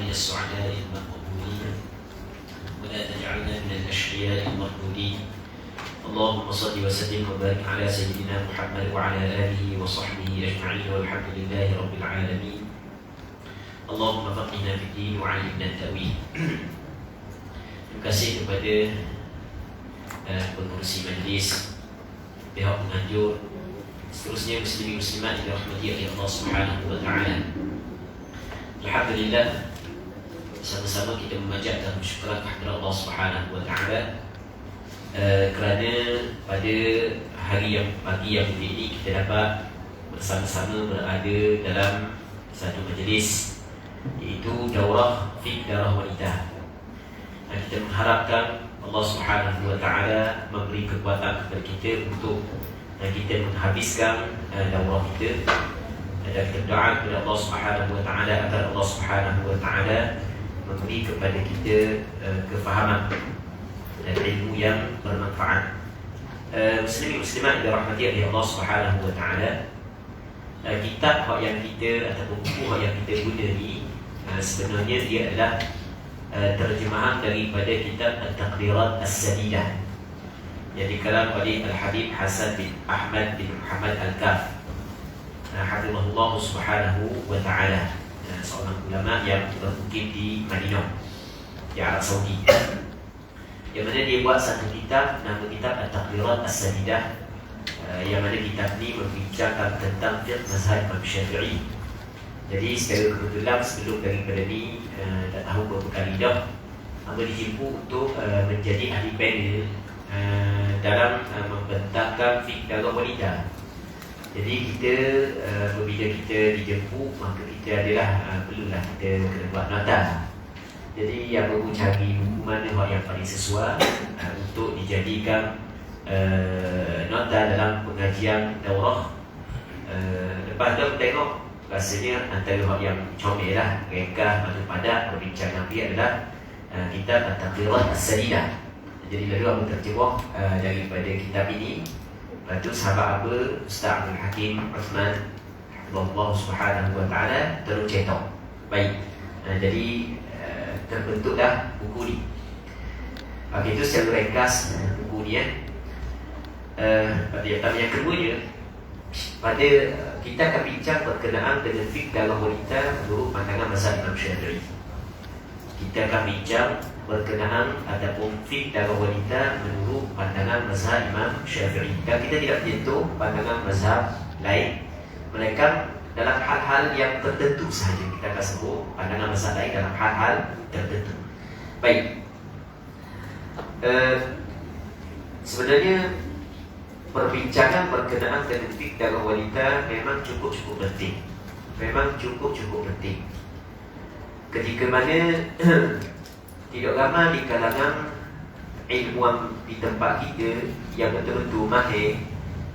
من السعداء المقبولين ولا تجعلنا من الأشقياء المردودين. اللهم صل وسلم وبارك على سيدنا محمد وعلى آله وصحبه أجمعين والحمد لله رب العالمين. اللهم فقهنا في الدين وعلمنا التأويل. Terima kasih kepada pengurusi majlis, pihak penganjur, seterusnya muslimin muslimat yang dirahmati oleh Allah Subhanahu wa taala. Alhamdulillah, sama-sama kita memanjat dan bersyukur kepada Allah Subhanahu wa taala kerana pada pagi yang mulia ini kita dapat bersama-sama berada dalam satu majlis, iaitu daurah fiqh darah wanita. Dan kita mengharapkan Allah Subhanahu wa taala memberi kekuatan kepada kita untuk kita menghabiskan daurah kita, dan kita berdoa kepada Allah Subhanahu wa taala agar Allah Subhanahu wa taala memberi kepada kita kefahaman dan ilmu yang bermanfaat. Muslimin muslimat yang dirahmati oleh Allah Subhanahu wa taala, kitab yang kita ataupun buku yang kita guna ni sebenarnya dia adalah terjemahan daripada kitab At-Taqdirat As-Sadidah yang dikalam oleh Al-Habib Hasan bin Ahmad bin Muhammad Al-Kaf, hafizahullah subhanahu wa ta'ala, seorang ulama yang bermukim di Madinah, di Arab Saudi, yang mana dia buat satu kitab, nama kitab At-Taqdirat As-Sadidah, yang mana kitab ni membincangkan tentang fiqh mazhab Imam Syafi'i. Jadi secara kebetulan sebelum daripada ni tak tahu berapa kali dah hamba dijemput untuk menjadi ahli panel dalam membentangkan fiqh darah wanita. Jadi kita apabila kita dijemput, maka kita adalah perlulah kita kena buat nota. Jadi yang perlu cari buku mana yang paling sesuai untuk dijadikan nota dalam pengajian daurah. Lepas tu tengok rasanya antara yang comel lah, rekah atau padat perbincangan dia adalah kitab At-Taqdirat As-Sadidah. Jadi lalu aku terjemah daripada kitab ini. Lepas tu sahabat apa Ustaz Abdul Hakim Uthman Allah Subhanahu wa taala terus cetak. Baik, jadi terbentuklah buku ni. Okey, itu secara ringkas buku ni pada yang keduanya, pada kita akan bincang berkenaan dengan fiqh darah wanita menurut pandangan mazhab Imam Syafi'i. Kita akan bincang berkenaan ataupun fiqh darah wanita menurut pandangan mazhab Imam Syafi'i. Dan kita tidak menyentuh pandangan mazhab lain, melainkan dalam hal-hal yang tertentu sahaja kita akan sebut pandangan mazhab lain dalam hal-hal tertentu. Baik, sebenarnya perbincangan berkenaan dengan fiqh darah wanita memang cukup penting. Memang cukup penting. Ketika mana tidak ramai di kalangan ilmuwan di tempat kita yang betul-betul mahir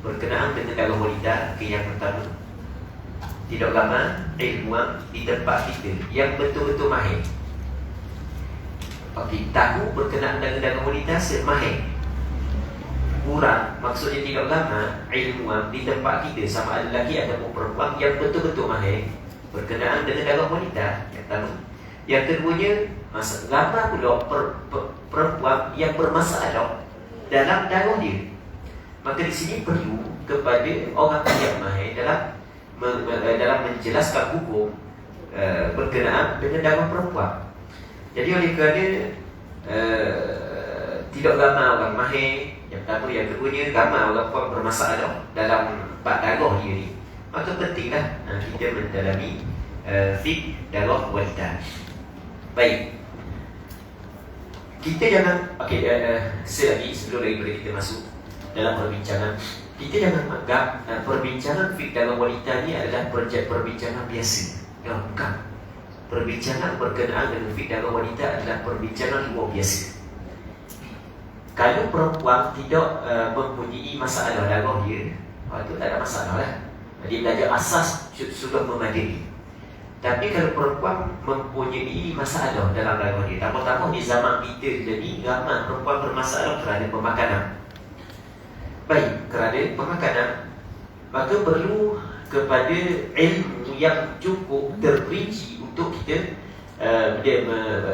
berkenaan dengan darah wanita. Yang pertama, tidak ramai ilmuwan di tempat kita yang betul-betul mahir. Okey, tahu berkenaan dengan darah wanita semahir. Kurang, maksudnya tidak lama ilmuwan di tempat kita, sama ada lelaki ataupun perempuan, yang betul-betul mahir berkenaan dengan darah wanita. Yang pertama. Yang keduanya, lama pula perempuan yang bermasalah dalam darah dia. Maka di sini perlu kepada orang yang mahir dalam menjelaskan hukum berkenaan dengan darah perempuan. Jadi oleh kerana tidak ramai orang mahir, yang pertama, yang keduanya ramai orang puan bermasalah dalam bab darah dia ni, maka pentinglah kita mendalami fiqh darah wanita. Baik, kita jangan selagi sebelum daripada kita masuk dalam perbincangan, kita jangan menganggap perbincangan fiqh darah wanita ni adalah perbincangan biasa. Bukan. Perbincangan berkenaan dengan fiqh darah wanita adalah perbincangan luar biasa. Kalau perempuan tidak mempunyai masalah darah dia, itu tak ada masalah lah. Dia belajar asas sudah memadai. Tapi kalau perempuan mempunyai masalah dalam darah dia, tambah-tambah di zaman kita jadi ramai perempuan bermasalah kerana pemakanan. Baik, kerana pemakanan, maka perlu kepada ilmu yang cukup terperinci untuk kita dia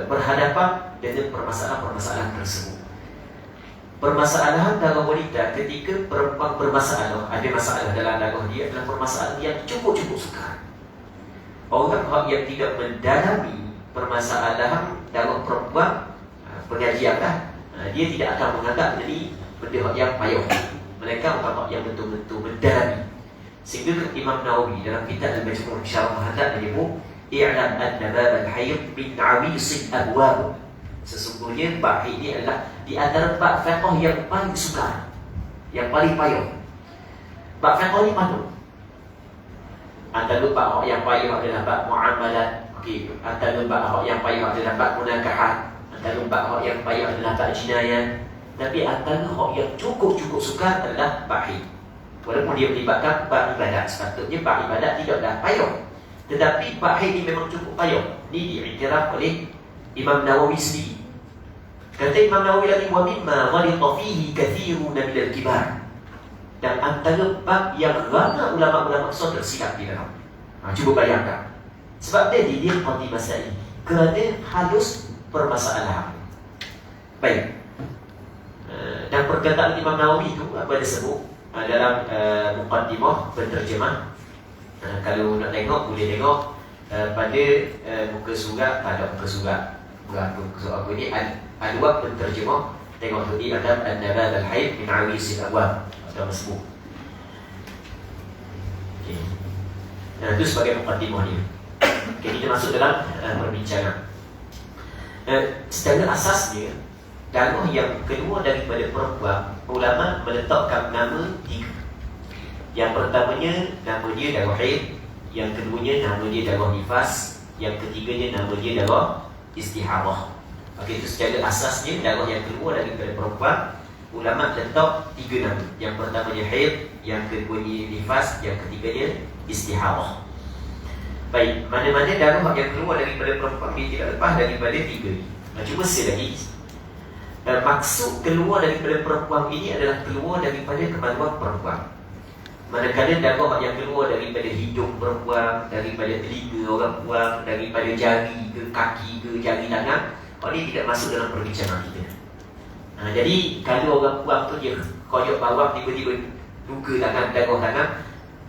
berhadapan dengan permasalahan-permasalahan tersebut. Permasalahan darah wanita ketika perempuan bermasalah, ada masalah dalam darah dia adalah permasalahan yang cukup sukar. Orang yang tidak mendalami permasalahan darah perempuan, pengajian dia tidak akan menganggap ini benda yang payah. Mereka orang yang betul-betul mendalami. Sehingga Imam Nawawi dalam kitab Al-Majmu' Syarah Muhaddats menyebut, "I'lam anna bab al-hayd min 'awisil abwab." Sesungguhnya bab ini adalah di antara bab fiqh yang paling sukar, yang paling payah. Bab fiqh ini penuh. Antara bab yang payah adalah bab muamalat. Okey, antara bab yang payah adalah bab munakahat. Antara bab yang payah adalah bab jinayat. Tapi antara yang cukup sukar adalah bab haid. Walaupun dia melibatkan bab ibadat, sepatutnya bab ibadat tidaklah payah. Tetapi bab haid ini memang cukup payah. Ini diiktiraf oleh Imam Nawawi sendiri. Kata Imam Nawawi lagi, wa mimma ghalita fihi kathirun min al-kibar. Dan antara bab yang ramai ulama-ulama besar tersilap di dalam. Cuba bayangkan. Sebab dia qadi masail, kerana halus permasalahan. Baik. Dan perkataan Imam Nawawi itu apa dia sebut dalam muqaddimah penterjemah. Kalau nak tengok boleh tengok pada muka surat, muka surat apa ni, Al-Wab penterjemah, tengok tu di adab an-nabad al-haid min awisil abwab atau masbuk. Okey. Itu sebagai muqaddimah dia. Okey, kita masuk dalam perbincangan. Secara asasnya darah yang kedua daripada perempuan, ulama meletakkan nama 3. Yang pertamanya nama dia darah haid, yang keduanya nama dia darah nifas, yang ketiganya nama dia darah istihadah. Okey, itu secara asasnya darah yang keluar daripada perempuan, ulama letak 3 nama. Yang pertamanya haid, yang keduanya nifas, yang ketiganya istihadah. Baik, mana-mana darah yang keluar daripada perempuan dia tidak lepas daripada 3. Cuma sekali lagi, maksud keluar daripada perempuan ini adalah keluar daripada kemaluan perempuan. Manakala darah yang keluar daripada hidung perempuan, daripada telinga orang perempuan, daripada jari ke kaki ke jari tangan, ini tidak masuk dalam perbincangan kita. Jadi kalau orang perempuan tu dia koyok bawah, tiba-tiba luka tangan, darah tangan,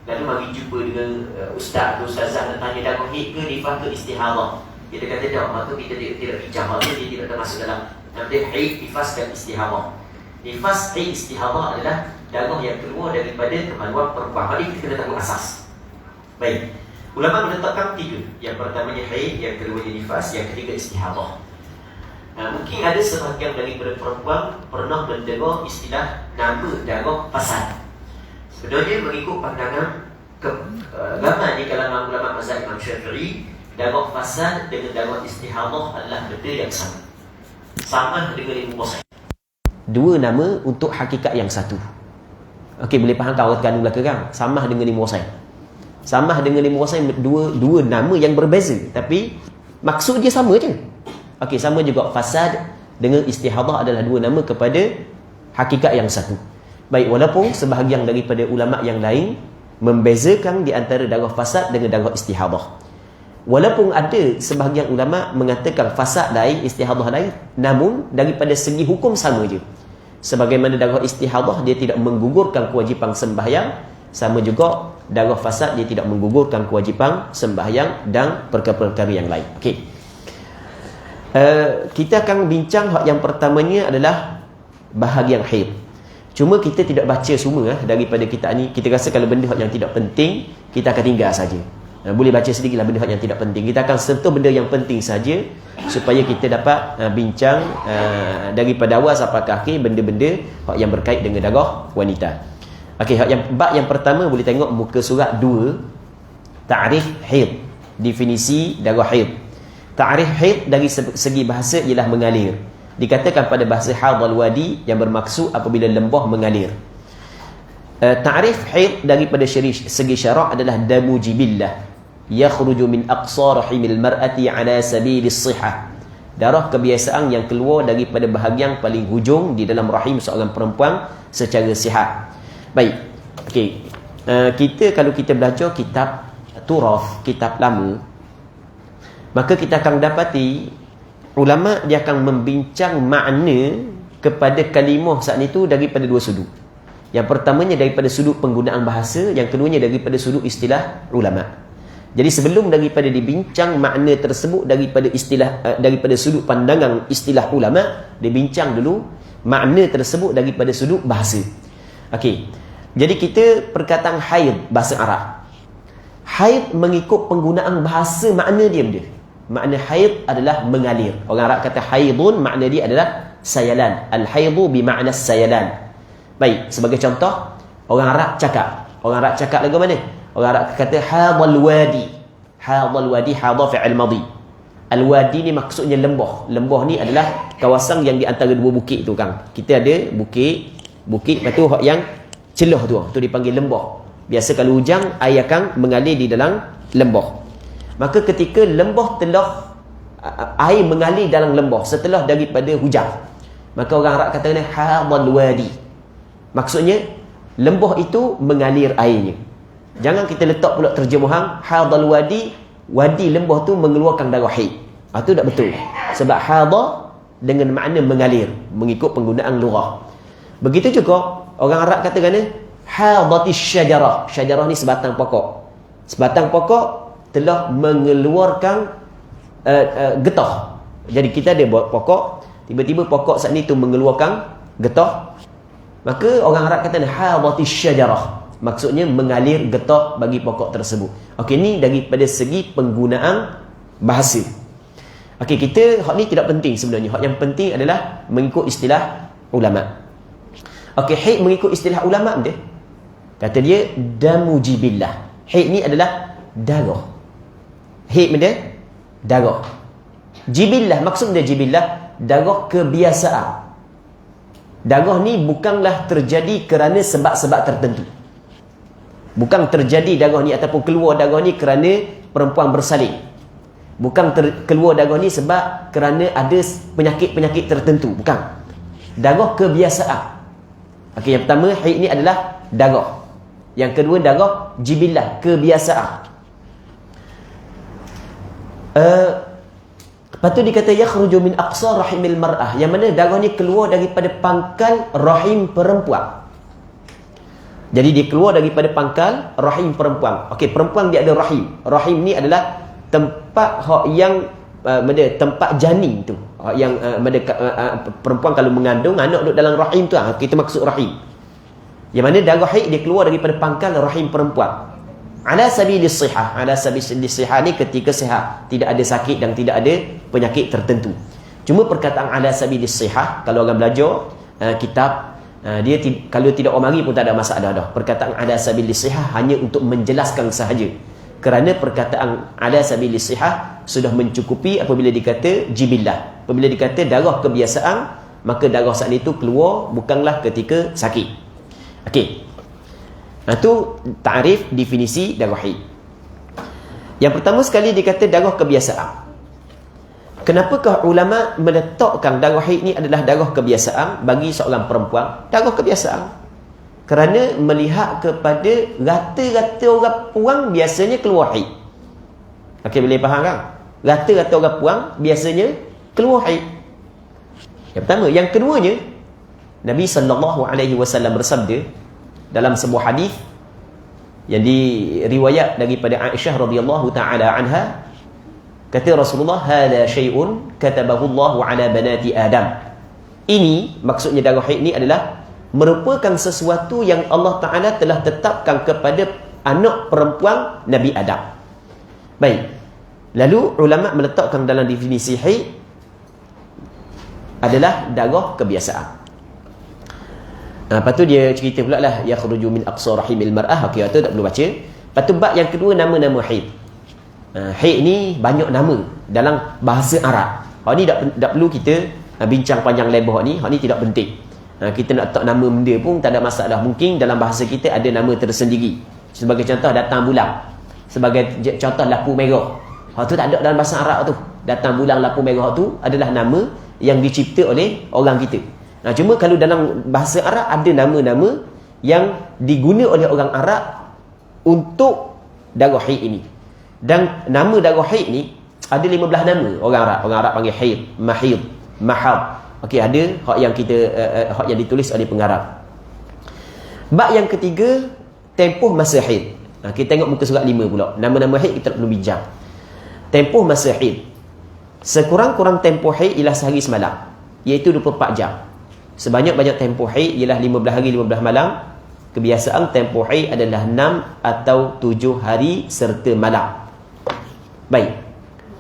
lalu mari jumpa dengan ustaz atau ustazah dan tanya darah haid ke nifas ke istihadah. Dia kata tak, maka kita tidak bincang, maka dia tidak termasuk dalam dia haid, nifas dan istihadah. Nifas, haid, istihadah adalah darah yang keluar daripada kemaluan perempuan. Mari kita kena tahu asas. Baik, ulama menetapkan 3. Yang pertamanya haid, yang keduanya nifas, yang ketiga istihadah. Mungkin ada sebahagian daripada perempuan pernah mendengar istilah nama darah fasad. Sebenarnya mengikut pandangan ramai di kalangan ulama mazhab Imam Syafi'i, darah fasad dengan darah istihadah adalah benda yang sama. Sama dengan ilmu wasai. 2 nama untuk hakikat yang satu. Okey, boleh faham tak awak belakang? Sama dengan ilmu wasai. Sama dengan ilmu wasai, dua nama yang berbeza, tapi maksud dia sama je. Okey, sama juga fasad dengan istihadah adalah 2 nama kepada hakikat yang satu. Baik, walaupun sebahagian daripada ulama yang lain membezakan di antara darah fasad dengan darah istihadah. Walaupun ada sebahagian ulama mengatakan fasad lain, istihadah lain, namun daripada segi hukum sama je. Sebagaimana darah istihadah dia tidak menggugurkan kewajipan sembahyang, sama juga darah fasad dia tidak menggugurkan kewajipan sembahyang dan perkara-perkara yang lain. Okey. Kita akan bincang hak yang pertamanya adalah bahagian haid. Cuma kita tidak baca semua daripada kitab ni. Kita rasa kalau benda hak yang tidak penting, kita akan tinggal saja. Boleh baca sedikitlah benda hak yang tidak penting. Kita akan sentuh benda yang penting saja supaya kita dapat bincang daripada awal sampai ke akhir benda-benda hak yang berkait dengan darah wanita. Okey, bab yang pertama boleh tengok muka surat 2, ta'rif haid, definisi darah haid. Ta'rif haid dari segi bahasa ialah mengalir. Dikatakan pada bahasa hadal wadi yang bermaksud apabila lembah mengalir. Ta'rif haid daripada segi syarak adalah damu jibillah yakhruju min aqsa rahimil mar'ati ala sabilis sihah. Darah kebiasaan yang keluar daripada bahagian paling hujung di dalam rahim seorang perempuan secara sihat. Baik. Okey. Kalau kita belajar kitab turaf, kitab lama, Maka kita akan dapati ulama dia akan membincang makna kepada kalimah saat itu daripada dua sudut. Yang pertamanya daripada sudut penggunaan bahasa, yang keduanya daripada sudut istilah ulama. Jadi sebelum daripada dibincang makna tersebut daripada daripada sudut pandangan istilah ulama, dibincang dulu makna tersebut daripada sudut bahasa. Okey. Jadi kita perkataan haid bahasa Arab. Haid mengikut penggunaan bahasa makna dia benda. Makna haid adalah mengalir. Orang Arab kata haidun, makna dia adalah sayalan. Al-haidu bermakna sayalan. Baik, sebagai contoh, orang Arab cakap. Orang Arab cakap lagu mana? Orang Arab kata hadal wadi. Hadal wadi, hadal fi'il madhi. Al-wadi ni maksudnya lembah. Lembah ni adalah kawasan yang di antara dua bukit tu kan. Kita ada bukit, lepas tu yang celah tu dipanggil lembah. Biasa kalau hujang, air akan mengalir di dalam lembah. Maka ketika lembah telah air mengalir dalam lembah setelah daripada hujang, maka orang Arab kata ni hadal wadi. Maksudnya lembah itu mengalir airnya. Jangan kita letak pula terjemahan hadal wadi, wadi lembah tu mengeluarkan darah haid. Itu tak betul. Sebab hadha dengan makna mengalir mengikut penggunaan lughah. Begitu juga orang Arab kata kan hadatis syajarah. Syajarah ni sebatang pokok. Sebatang pokok telah mengeluarkan getah. Jadi kita ada pokok, tiba-tiba pokok saat ni tu mengeluarkan getah. Maka orang Arab kata hadatis syajarah. Maksudnya mengalir getah bagi pokok tersebut. Okey, ni daripada segi penggunaan bahasa. Okey, kita hak ni tidak penting sebenarnya. Hak yang penting adalah mengikut istilah ulama. Okey, haid mengikut istilah ulama dia. Kata dia damu jibillah. Haid ni adalah darah. Haid dia darah. Jibillah, maksud dia jibillah darah kebiasaan. Darah ni bukanlah terjadi kerana sebab-sebab tertentu. Bukan terjadi darah ni ataupun keluar darah ni kerana perempuan bersalin. Bukan keluar darah ni sebab kerana ada penyakit-penyakit tertentu. Bukan. Darah kebiasaan. Okey, yang pertama haid ni adalah darah. Yang kedua darah jibillah, kebiasaan. Lepas tu dikata yakhruju min aqsa rahimil mar'ah, yang mana darah ni keluar daripada pangkal rahim perempuan. Jadi dia keluar daripada pangkal rahim perempuan. Okey, perempuan dia ada rahim. Rahim ni adalah tempat yang tempat janin tu. Yang perempuan kalau mengandung anak duduk dalam rahim tu, kita maksud rahim. Yang mana darah haid dia keluar daripada pangkal rahim perempuan. Ala sabilis sihah. Ala sabilis sihah ni ketika sihat, tidak ada sakit dan tidak ada penyakit tertentu. Cuma perkataan ala sabilis sihah, kalau orang belajar kitab, dia kalau tidak orang mari pun tak ada masalah dah. Perkataan ala sabilis sihah hanya untuk menjelaskan sahaja. Kerana perkataan ala sabilis sihah sudah mencukupi apabila dikata jibillah. Apabila dikata darah kebiasaan, maka darah saat itu keluar bukanlah ketika sakit. Okey. Itu ta'rif definisi darah haid. Yang pertama sekali dikata darah kebiasaan. Kenapakah ulama meletakkan darah haid ni adalah darah kebiasaan bagi seorang perempuan? Darah kebiasaan. Kerana melihat kepada rata-rata orang puang biasanya keluar haid. Okey, boleh faham kan? Rata-rata orang puang biasanya keluar haid. Yang pertama. Yang keduanya, Nabi SAW bersabda dalam sebuah hadis yang diriwayat daripada Aisyah radhiyallahu taala anha, kata Rasulullah, "Hada syai'un katabahu Allah ala banati Adam." Ini maksudnya darah haid ni adalah merupakan sesuatu yang Allah Taala telah tetapkan kepada anak perempuan Nabi Adam. Baik. Lalu ulama meletakkan dalam definisi haid adalah darah kebiasaan. Lepas tu dia cerita pula lah yakhruju min aqsa rahimil mar'ah. Okey, tu tak perlu baca. Lepas tu bab yang kedua, nama-nama haid. Haid ni banyak nama dalam bahasa Arab. Hak ni tak perlu kita bincang panjang lebar ni. Hak ni tidak penting. Kita nak letak nama benda pun tak ada masalah. Mungkin dalam bahasa kita ada nama tersendiri. Sebagai contoh datang bulan. Sebagai contoh lampu merah. Hak tu tak ada dalam bahasa Arab tu. Datang bulan lampu merah tu adalah nama yang dicipta oleh orang kita. Cuma kalau dalam bahasa Arab ada nama-nama yang diguna oleh orang Arab untuk darah haid ini. Dan nama darah haid ni ada 15 nama orang Arab panggil haid, mahid, mahab. Okey, ada hak yang kita hak yang ditulis oleh pengarang. Bab yang ketiga, tempoh masa haid. Kita tengok muka surat 5 pula. Nama-nama haid kita perlu bincang. Tempoh masa haid. Sekurang-kurang tempoh haid ialah sehari semalam, iaitu 24 jam. Sebanyak-banyak tempoh haid ialah 15 hari 15 malam. Kebiasaan tempoh haid adalah 6 atau 7 hari serta malam. Baik.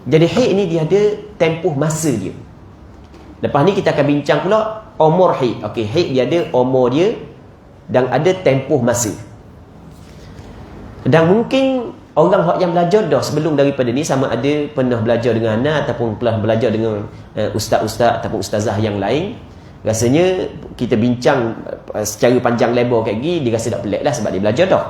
Jadi haid ni dia ada tempoh masa dia. Lepas ni kita akan bincang pula umur haid. Okey, haid dia ada umur dia dan ada tempoh masa. Dan mungkin orang yang belajar dah sebelum daripada ni, sama ada pernah belajar dengan Ana ataupun pernah belajar dengan ustaz-ustaz ataupun ustazah yang lain, rasanya kita bincang secara panjang lebar kat gini, dia rasa tak pelik lah sebab dia belajar dah.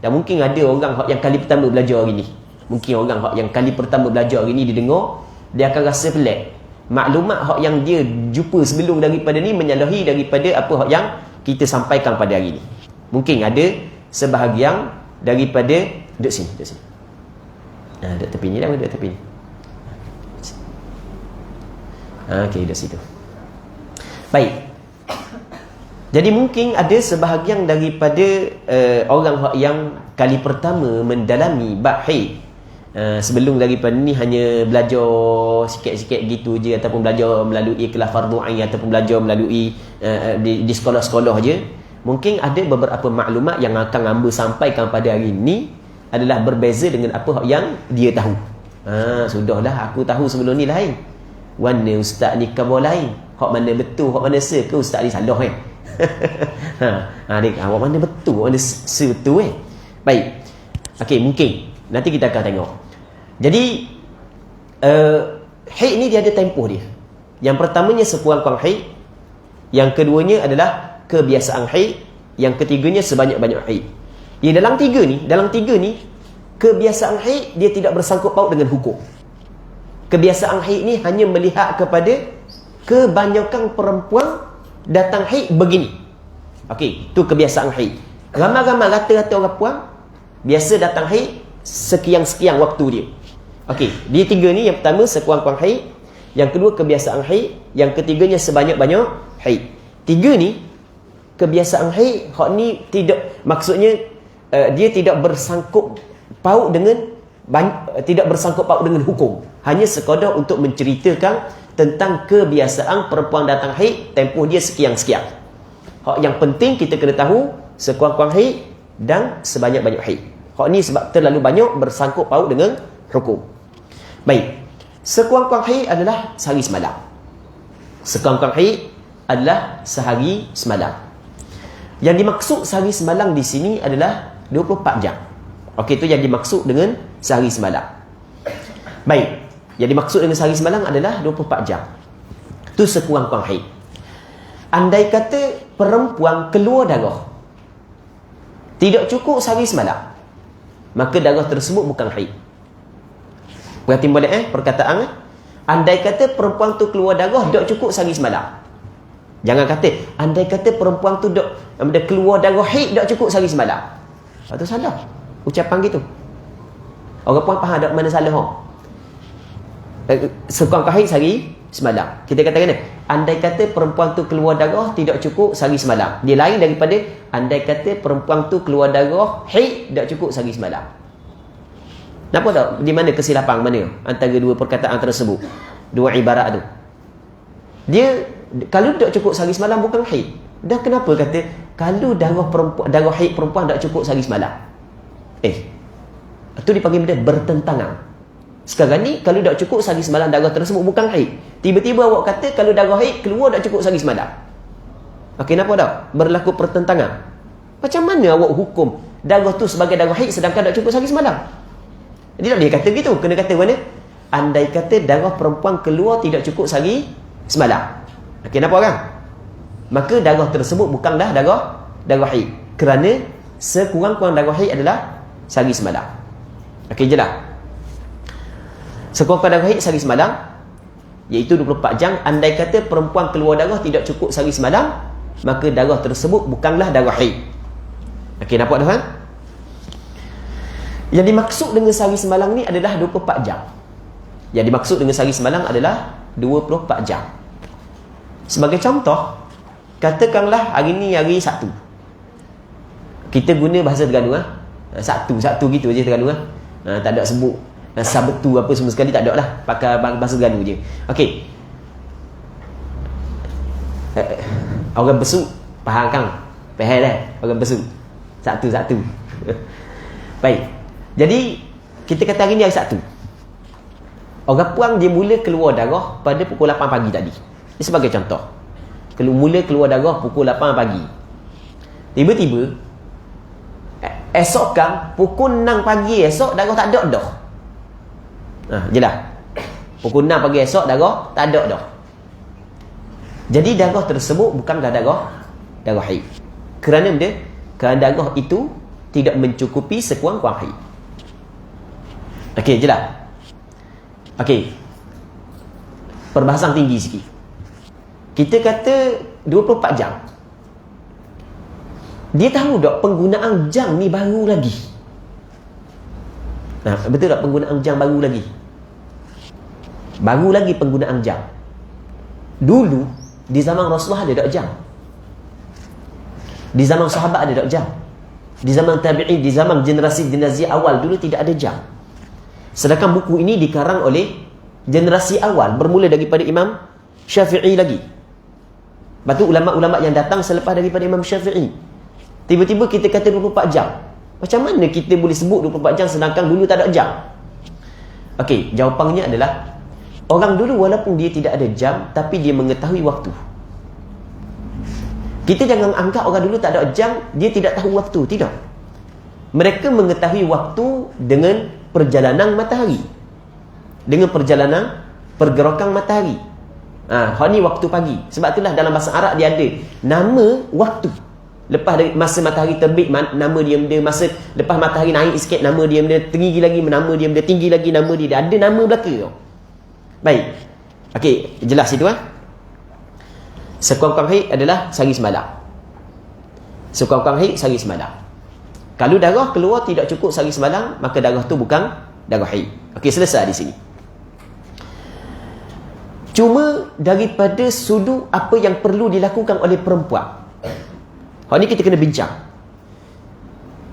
Dan mungkin ada orang yang kali pertama belajar hari ni, mungkin orang yang kali pertama belajar hari ni, dia dengar, dia akan rasa pelik. Maklumat yang dia jumpa sebelum daripada ni menyalahi daripada apa yang kita sampaikan pada hari ni. Mungkin ada sebahagian daripada duduk sini. Duduk tepi ni dah, duduk tepi ni. Okey, duduk situ. Baik. Jadi mungkin ada sebahagian daripada orang yang kali pertama mendalami bab haid, sebelum daripada ni hanya belajar sikit-sikit gitu je, ataupun belajar melalui kelas fardu ain, ataupun belajar melalui di sekolah-sekolah je. Mungkin ada beberapa maklumat yang akan hamba sampaikan pada hari ini adalah berbeza dengan apa yang dia tahu. Sudahlah, aku tahu sebelum ni lain. Warna ustaz ni khabar lain. Hak mana betul, hak mana se ke ustaz ni salah awak mana betul, hak mana se betul Baik. Okey, mungkin nanti kita akan tengok. Jadi haid ni dia ada tempoh dia. Yang pertamanya sekurang-kurang haid, yang keduanya adalah kebiasaan haid, yang ketiganya sebanyak-banyak haid. Dalam tiga ni kebiasaan haid dia tidak bersangkut paut dengan hukum. Kebiasaan haid ni hanya melihat kepada kebanyakan perempuan datang haid begini. Okey, tu kebiasaan haid. Ramai-ramai rata-rata orang perempuan biasa datang haid sekian-sekian waktu dia. Okey, dia tiga ni, yang pertama sekurang-kurang haid, yang kedua kebiasaan haid, yang ketiganya sebanyak-banyak haid. Tiga ni kebiasaan haid, hak ni tidak, maksudnya dia tidak bersangkut paut dengan hukum. Hanya sekadar untuk menceritakan tentang kebiasaan perempuan datang haid, tempoh dia sekian-sekian. Hak yang penting kita kena tahu sekurang-kurang haid dan sebanyak-banyak haid. Hak ni sebab terlalu banyak bersangkut paut dengan hukum. Baik. Sekurang-kurang haid adalah sehari semalam. Sekurang-kurang haid adalah sehari semalam. Yang dimaksud sehari semalam di sini adalah 24 jam. Okey, itu yang dimaksud dengan sehari semalam. Baik. Yang dimaksud dengan sehari semalam adalah 24 jam. Itu sekurang-kurang haid. Andai kata perempuan keluar darah tidak cukup sehari semalam, maka darah tersebut bukan haid. Berarti boleh perkataan andai kata perempuan tu keluar darah tak cukup sehari semalam. Jangan kata andai kata perempuan tu dah keluar darah haid tak cukup sehari semalam. Itu salah ucapan gitu. Orang puan faham tak mana salah sekurang-kurang haid sehari semalam. Kita katakan andai kata perempuan tu keluar darah tidak cukup sehari semalam. Dia lain daripada andai kata perempuan tu keluar darah haid tak cukup sehari semalam. Nampak tak di mana kesilapan mana antara dua perkataan tersebut, dua ibarat tu? Dia kalau tak cukup sehari semalam bukan haid. Dah kenapa kata kalau darah haid perempuan tak cukup sehari semalam? Itu dipanggil benda bertentangan. Sekarang ni kalau tak cukup sehari semalam darah tersebut bukan haid. Tiba-tiba awak kata kalau darah haid keluar tak cukup sehari semalam. Okey, nampak tak? Berlaku pertentangan. Macam mana awak hukum darah tu sebagai darah haid sedangkan tak cukup sehari semalam? Dia tak boleh kata gitu. Kena kata mana? Andai kata darah perempuan keluar tidak cukup sehari semalam. Okey, nampak kan? Maka darah tersebut bukanlah darah haid. Kerana sekurang-kurang darah haid adalah sehari semalam. Okey, jelas? Sekurang-kurang darah haid sehari semalam, iaitu 24 jam. Andai kata perempuan keluar darah tidak cukup sehari semalam, maka darah tersebut bukanlah darah haid. Okey, nampak dah kan? Yang dimaksud dengan sehari semalam ni adalah 24 jam. Yang dimaksud dengan sehari semalam adalah 24 jam. Sebagai contoh, katakanlah hari ni hari Sabtu. Kita guna bahasa Terengganu Sabtu gitu je Terengganu tak ada sebut Sabtu apa semua sekali, tak ada lah, pakai bahasa Terengganu je. Okey. Orang besuk faham kan? Faham dah orang besuk. Sabtu. Baik. Jadi kita kata hari ni hari Sabtu. Orang puang dia mula keluar darah pada pukul 8 pagi tadi. Ini sebagai contoh. Mula keluar darah pukul 8 pagi. Tiba-tiba esok kan pukul 6 pagi esok darah tak ada dah. Jelas. Pukul 6 pagi esok darah tak ada dah. Jadi darah tersebut bukanlah darah haid. Kerana dia darah itu tidak mencukupi sekurang-kurang haid. Okey, jelas. Okey. Perbahasan tinggi sikit. Kita kata 24 jam. Dia tahu tak penggunaan jam ni baru lagi? Betul tak penggunaan jam baru lagi? Baru lagi penggunaan jam. Dulu di zaman Rasulullah ada tak jam? Di zaman sahabat ada tak jam? Di zaman tabi'in, di zaman generasi awal dulu tidak ada jam. Sedangkan buku ini dikarang oleh generasi awal, bermula daripada Imam Syafi'i lagi. Lepas tu ulama-ulama yang datang selepas daripada Imam Syafi'i. Tiba-tiba kita kata 24 jam. Macam mana kita boleh sebut 24 jam sedangkan dulu tak ada jam? Okey, jawapannya adalah orang dulu walaupun dia tidak ada jam, tapi dia mengetahui waktu. Kita jangan anggap orang dulu tak ada jam, dia tidak tahu waktu. Tidak. Mereka mengetahui waktu dengan perjalanan matahari, dengan perjalanan pergerakan matahari. Ni waktu pagi. Sebab itulah dalam bahasa Arab dia ada nama waktu. Lepas dari masa matahari terbit, nama dia benda. Masa lepas matahari naik sikit, nama dia benda. Tinggi lagi, nama dia benda. Tinggi lagi, nama dia. Ada nama belaka. Baik. Okey, jelas itu Sekurang-kurang haid adalah sehari semalam. Sekurang-kurang haid sehari semalam. Kalau darah keluar tidak cukup sehari semalam, maka darah tu bukan darah haid. Okey, selesai di sini. Cuma daripada sudut apa yang perlu dilakukan oleh perempuan. Hal ni kita kena bincang.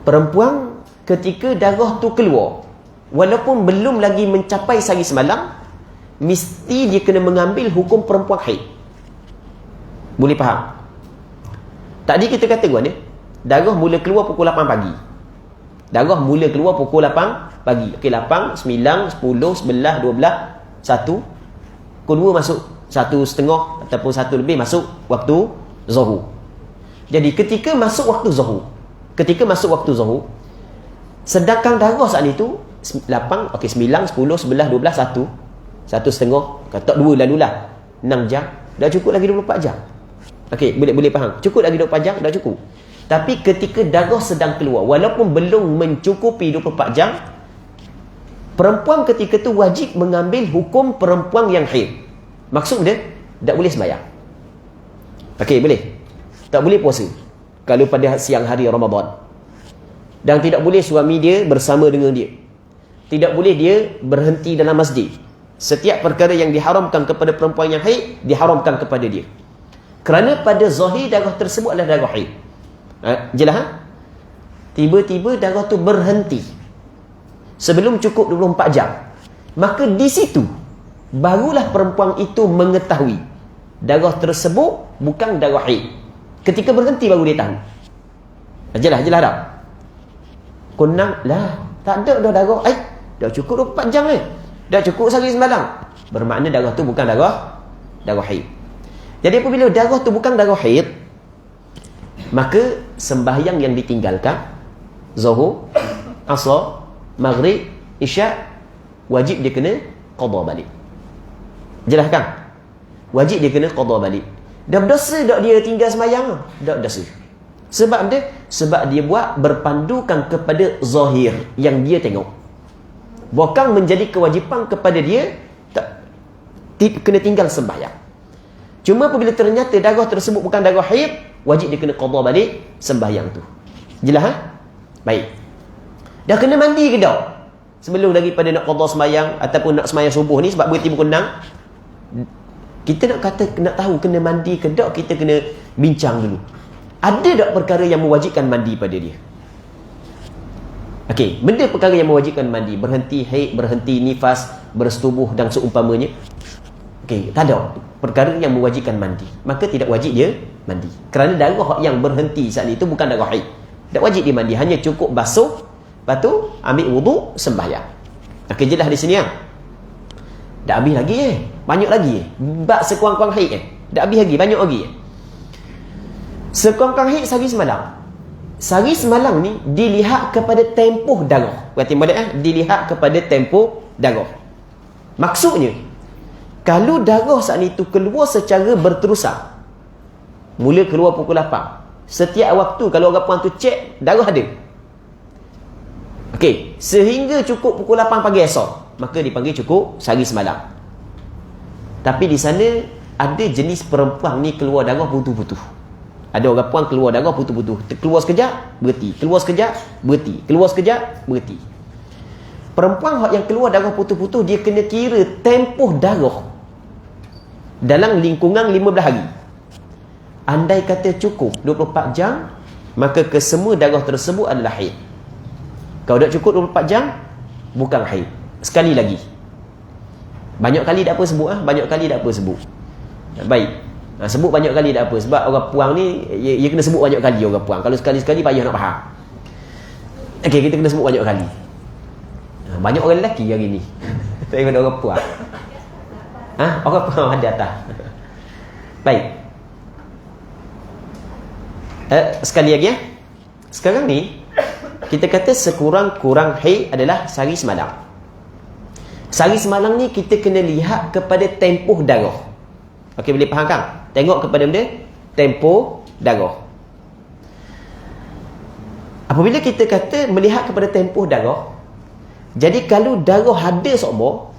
Perempuan ketika darah tu keluar, walaupun belum lagi mencapai sehari semalam, mesti dia kena mengambil hukum perempuan haid. Boleh faham? Tadi kita kata darah mula keluar pukul 8 pagi. Darah mula keluar pukul 8 pagi. Okey, 8, 9, 10, 11, 12, 1. Pukul 2 masuk 1:30 ataupun 1 lebih masuk waktu zuhur. Jadi ketika masuk waktu zuhur, sedangkan darah saat itu 8, 9, 10, 11, 12, 1, 1:30, kata 2 lalulah 6 jam, dah cukup lagi 24 jam. Okey, boleh faham. Cukup lagi 24 jam, dah cukup. Tapi ketika darah sedang keluar, walaupun belum mencukupi 24 jam, perempuan ketika tu wajib mengambil hukum perempuan yang haid. Maksud dia, tak boleh sembahyang. Okey, boleh. Tak boleh puasa kalau pada siang hari Ramadan. Dan tidak boleh suami dia bersama dengan dia. Tidak boleh dia berhenti dalam masjid. Setiap perkara yang diharamkan kepada perempuan yang haid, diharamkan kepada dia. Kerana pada zahir darah tersebut adalah darah haid. Jelas? Tiba-tiba darah tu berhenti sebelum cukup 24 jam. Maka di situ barulah perempuan itu mengetahui darah tersebut bukan darah haid. Ketika berhenti baru dia tahu. Jelas tak? Kunang lah, tak ada dah darah haid. Dah cukup 24 jam dah cukup sehari semalam. Bermakna darah tu bukan darah haid. Jadi apabila darah tu bukan darah haid, maka sembahyang yang ditinggalkan, zuhur, asar, maghrib, isyak, wajib dia kena qada balik. Jelas kan? Wajib dia kena qada balik. Dah berdosa tak dia tinggal sembahyang? Tak dosa. Sebab dia buat berpandukan kepada zahir yang dia tengok. Bukan menjadi kewajipan kepada dia kena tinggal sembahyang. Cuma apabila ternyata darah tersebut bukan darah haid, wajib dia kena qada balik sembahyang tu. Jelas? Baik. Dah kena mandi ke tak? sebelum daripada nak qada sembahyang ataupun nak sembahyang subuh ni, sebab berhenti pukul 6, kita nak tahu kena mandi ke tak, kita kena bincang dulu. Ada tak perkara yang mewajibkan mandi pada dia? Okey, benda perkara yang mewajibkan mandi, berhenti haid, berhenti nifas, bersetubuh dan seumpamanya. Okey, tak ada perkara yang mewajibkan mandi, maka tidak wajib dia mandi. Kerana darah yang berhenti saat itu bukan darah haid. Tak wajib dia mandi, hanya cukup basuh, lepas tu ambil wuduk, sembahyang. Okey, jelas di sini ya. Dah habis lagi banyak lagi bab sekurang-kurang haid dah habis lagi, banyak lagi sekurang-kurang haid sehari semalam. Sehari semalam ni dilihat kepada tempoh darah. Berarti balik dilihat kepada tempoh darah. Maksudnya, kalau darah saat itu keluar secara berterusan, mula keluar pukul 8, setiap waktu kalau orang puan tu cek, darah ada. Okey, sehingga cukup pukul 8 pagi esok, maka dipanggil cukup sehari semalam. Tapi di sana ada jenis perempuan ni keluar darah putus-putus. Ada orang puan keluar darah putus-putus. Keluar sekejap, berhenti. Keluar sekejap, berhenti. Keluar sekejap, berhenti. Perempuan yang keluar darah putus-putus, dia kena kira tempoh darah dalam lingkungan 15 hari. Andai kata cukup 24 jam, maka kesemua darah tersebut adalah haid. Kalau tak cukup 24 jam, bukan haid. Sekali lagi. Banyak kali tak apa sebut. Banyak kali tak apa sebut. Baik. Sebut banyak kali tak apa. Sebab orang puang ni, ia kena sebut banyak kali orang puang. Kalau sekali-sekali payah nak faham. Okey, kita kena sebut banyak kali. Banyak orang lelaki hari ni. Tak ada orang puang. Orang puang ada atas. Baik. Sekali lagi ya. Sekarang ni, kita kata sekurang-kurang haid adalah sehari semalam. Sehari semalam ni kita kena lihat kepada tempoh darah. Okey, boleh faham kan? Tengok kepada benda tempoh darah. Apabila kita kata melihat kepada tempoh darah, jadi kalau darah ada seumur,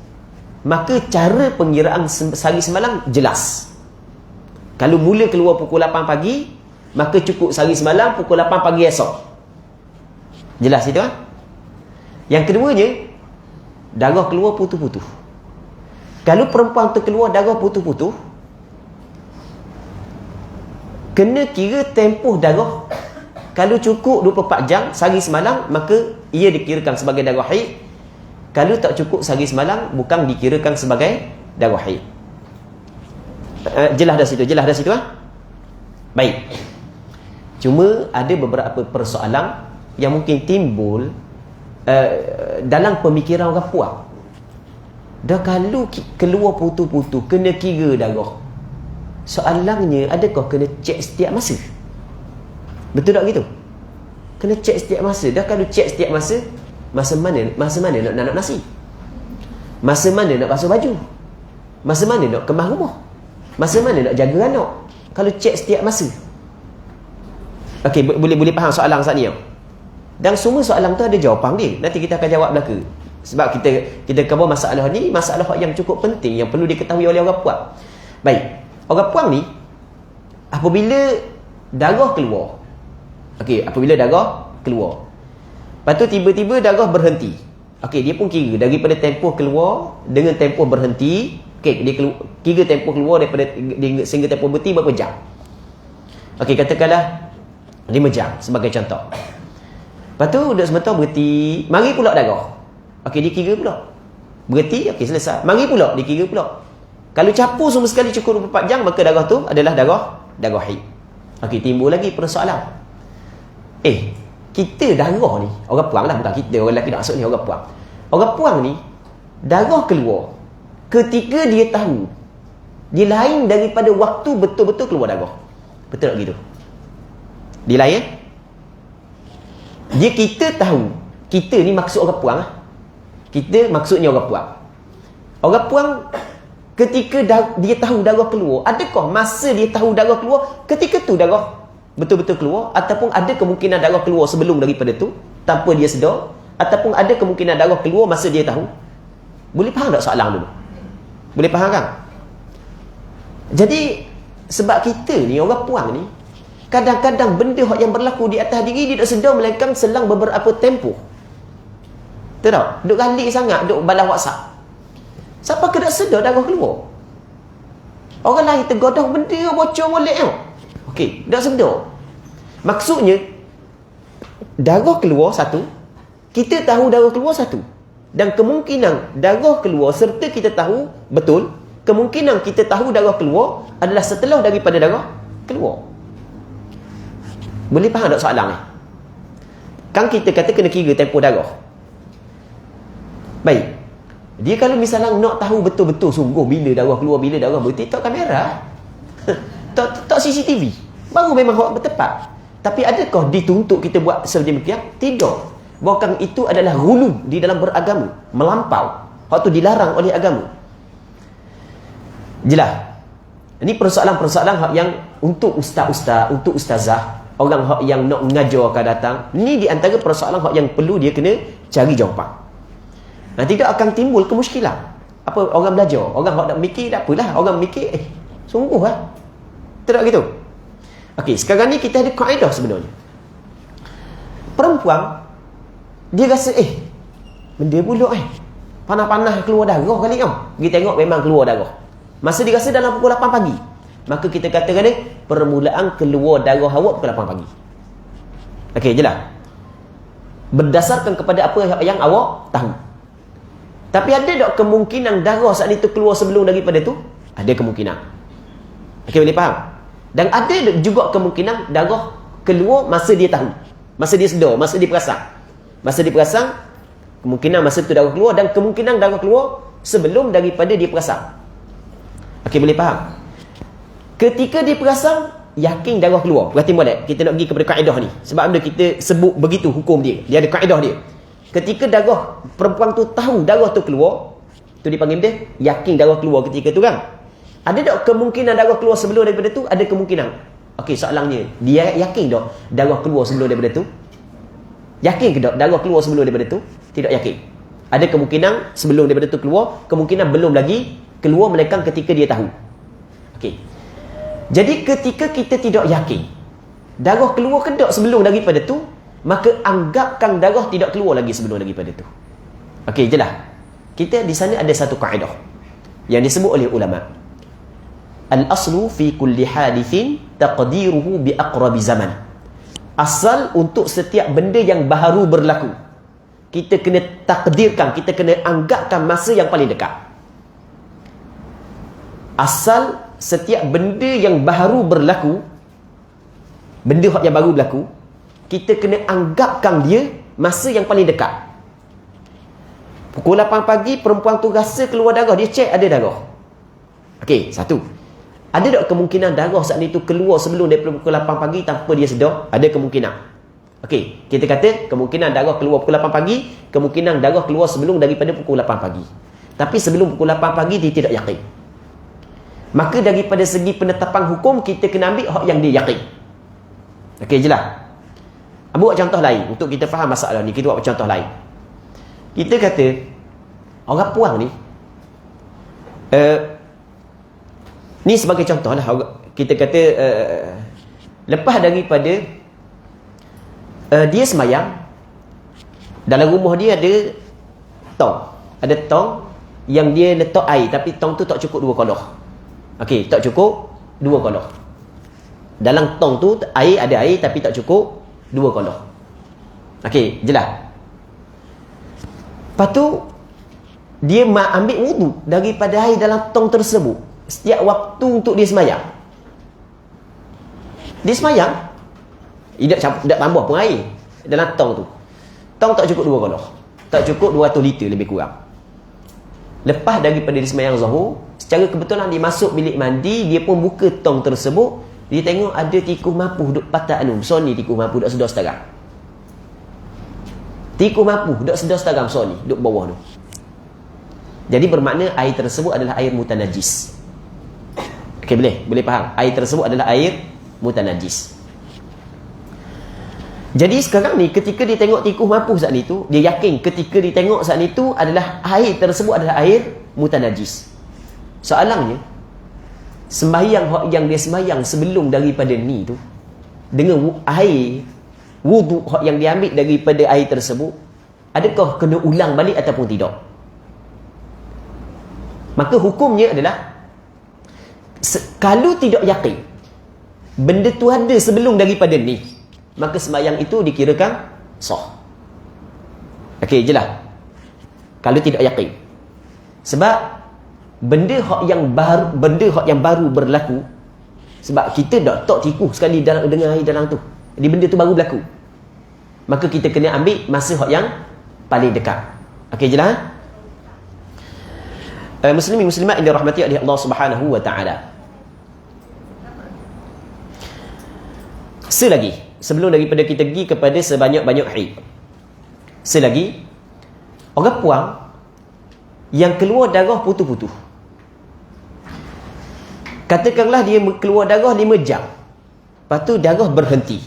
maka cara pengiraan sehari semalam jelas. Kalau mula keluar pukul 8 pagi, maka cukup sehari semalam pukul 8 pagi esok. Jelas itu kan? Yang keduanya, darah keluar putus-putus. Kalau perempuan tu keluar darah putus-putus, kena kira tempoh darah. Kalau cukup 24 jam sehari semalam, maka ia dikirakan sebagai darah haid. Kalau tak cukup sehari semalam, bukan dikirakan sebagai darah haid. Jelas dah situ, jelas dah situ Baik. Cuma ada beberapa persoalan yang mungkin timbul dalam pemikiran orang puan. Dah kalau keluar putus-putus, kena kira darah. Soalannya, adakah kena cek setiap masa? Betul tak gitu? Kena cek setiap masa. Dah kalau cek setiap masa, masa mana nak nanak nasi? Masa mana nak basuh baju? Masa mana nak kemas rumah? Masa mana nak jaga anak? Kalau cek setiap masa. Okey, boleh faham soalan saat ni. Dan semua soalan tu ada jawapan dia. Nanti kita akan jawab belaka. Sebab kita cover masalah ni, masalah yang cukup penting yang perlu diketahui oleh orang puan. Baik. Orang puang ni, apabila darah keluar, apabila darah keluar, lepas tu tiba-tiba darah berhenti. Dia pun kira daripada tempoh keluar dengan tempoh berhenti. Dia kira tempoh keluar daripada sehingga tempoh berhenti berapa jam. Katakanlah 5 jam sebagai contoh. Lepas tu dah sebentar berhenti, mari pula darah. Dia kira pula berhenti, selesai. Mari pula, dia kira pula. Kalau capur semua sekali cukup 24 jam, maka darah tu adalah darah haid. Timbul lagi persoalan. Kita darah ni, orang puang lah, bukan kita, orang lelaki nak masuk ni, orang puang. Orang puang ni, darah keluar ketika dia tahu dia lain daripada waktu betul-betul keluar darah. Betul tak gitu? Dia lain dia kita tahu, kita ni maksud orang puang kita maksudnya orang puang. Orang puang ketika dia tahu darah keluar, adakah masa dia tahu darah keluar ketika tu darah betul-betul keluar, ataupun ada kemungkinan darah keluar sebelum daripada tu tanpa dia sedar, ataupun ada kemungkinan darah keluar masa dia tahu? Boleh faham tak soalan dulu? Boleh faham kan? Jadi sebab kita ni orang puang ni, kadang-kadang benda yang berlaku di atas diri dia tak sedar, melainkan selang beberapa tempoh. Tahu tak? Duk galik sangat, duk balas WhatsApp. Siapa ke tak sedar darah keluar? Orang lain tergodah benda bocor molek tau. Okey, tak sedar. Maksudnya darah keluar satu, kita tahu darah keluar satu. Dan kemungkinan darah keluar serta kita tahu betul, kemungkinan kita tahu darah keluar adalah setelah daripada darah keluar. Boleh faham tak soalan ni? Kan kita kata kena kira tempoh darah. Baik. Dia kalau misalnya nak tahu betul-betul sungguh bila darah keluar, bila darah berhenti, tak kamera. tak CCTV. Baru memang hak bertepat. Tapi adakah dituntut kita buat sedemikian? Tidak. Bahkan itu adalah hulu di dalam beragama, melampau. Hak tu dilarang oleh agama. Jelas. Ini persoalan-persoalan hak yang untuk ustaz-ustaz, untuk ustazah, orang hak yang nak mengajar akan datang. Ini di antara persoalan hak yang perlu dia kena cari jawapan. Nah, tidak akan timbul kemusykilan. Apa orang belajar, orang hak nak mikir, tak apalah. Orang mikir, sungguh lah. Tak gitu. Okey, sekarang ni kita ada kaedah sebenarnya. Perempuan, dia rasa, benda pulak panas-panas keluar darah kali tau. Kita tengok memang keluar darah. Masa dia rasa dalam pukul 8 pagi. Maka kita katakan permulaan keluar darah awak pukul 8 pagi. Okey, jelas. Berdasarkan kepada apa yang awak tahu. Tapi ada tak kemungkinan darah saat itu keluar sebelum daripada tu? Ada kemungkinan. Okey, boleh faham? Dan ada juga kemungkinan darah keluar masa dia tahu. Masa dia sedar, masa dia perasan. Masa dia perasan, kemungkinan masa tu darah keluar, dan kemungkinan darah keluar sebelum daripada dia perasan. Okey, boleh faham? Ketika dia perasan, yakin darah keluar. Berarti boleh. Kita nak pergi kepada kaedah ni. Sebab benda kita sebut begitu hukum dia. Dia ada kaedah dia. Ketika darah perempuan tu tahu darah tu keluar, tu dipanggil dia yakin darah keluar ketika tu kan. Ada tak kemungkinan darah keluar sebelum daripada tu? Ada kemungkinan. Okey, soalannya, dia yakin tak darah keluar sebelum daripada tu? Yakin ke tak darah keluar sebelum daripada tu? Tidak yakin. Ada kemungkinan sebelum daripada tu keluar, kemungkinan belum lagi keluar melainkan ketika dia tahu. Okey. Jadi ketika kita tidak yakin darah keluar ke tak sebelum daripada tu, maka anggapkan darah tidak keluar lagi sebelum daripada tu. Okey, jelas. Kita di sana ada satu kaedah yang disebut oleh ulama. Al-aslu fi kulli hadithin taqdiruhu bi aqrabi zaman. Asal untuk setiap benda yang baru berlaku, kita kena takdirkan, kita kena anggapkan masa yang paling dekat. Asal setiap benda yang baru berlaku, benda yang baru berlaku, kita kena anggapkan dia masa yang paling dekat. Pukul 8 pagi, perempuan tu rasa keluar darah, dia cek ada darah. Okey, satu. Ada tak kemungkinan darah saat itu keluar sebelum daripada pukul 8 pagi tanpa dia sedar? Ada kemungkinan. Okey, kita kata kemungkinan darah keluar pukul 8 pagi, kemungkinan darah keluar sebelum daripada pukul 8 pagi. Tapi sebelum pukul 8 pagi, dia tidak yakin. Maka daripada segi penetapan hukum, kita kena ambil hak yang dia yakin. Okey, jelas. Buat contoh lain untuk kita faham masalah ni. Kita buat contoh lain. Kita kata orang puang ni, ni sebagai contoh lah. Kita kata lepas daripada dia semayang, dalam rumah dia ada tong. Ada tong yang dia letak air, tapi tong tu tak cukup 2 kolah. Okey, tak cukup 2 kolah. Dalam tong tu air, ada air tapi tak cukup 2 kolah. Okey, jelas. Lepas tu dia ambil wudu daripada air dalam tong tersebut setiap waktu untuk dia semayang. Dia semayang, tidak tambah pun air dalam tong tu. Tong tak cukup 2 kolah. Tak cukup 200 liter lebih kurang. Lepas daripada dia semayang zuhur, secara kebetulan dia masuk bilik mandi, dia pun buka tong tersebut, dia tengok ada tikus mapuh duk patah besar ni, tikus mapuh duk sedar setarang. Tikus mapuh duk sedar setarang besar ni, duk bawah tu. Jadi bermakna air tersebut adalah air mutanajis. Okey, boleh faham? Air tersebut adalah air mutanajis. Jadi sekarang ni ketika dia tengok tikus mapuh saat itu, dia yakin ketika dia tengok saat itu adalah air tersebut adalah air mutanajis. Soalannya, sembahyang yang dia sembahyang sebelum daripada ni tu, dengan air wudu yang dia ambil daripada air tersebut, adakah kena ulang balik ataupun tidak? Maka hukumnya adalah kalau tidak yakin benda tu ada sebelum daripada ni, maka sembahyang itu dikirakan sah. Okey, jelas. Kalau tidak yakin. Sebab benda hak yang baru berlaku, sebab kita tak tipu sekali dengar dalam tu. Jadi benda tu baru berlaku. Maka kita kena ambil masa hak yang paling dekat. Okey, jelas? Muslimin muslimat yang dirahmati oleh Allah Subhanahu wa taala. Selagi sebelum daripada kita pergi kepada sebanyak-banyak haid. Selagi orang puang yang keluar darah putus-putus. Katakanlah dia keluar darah 5 jam. Lepas tu darah berhenti.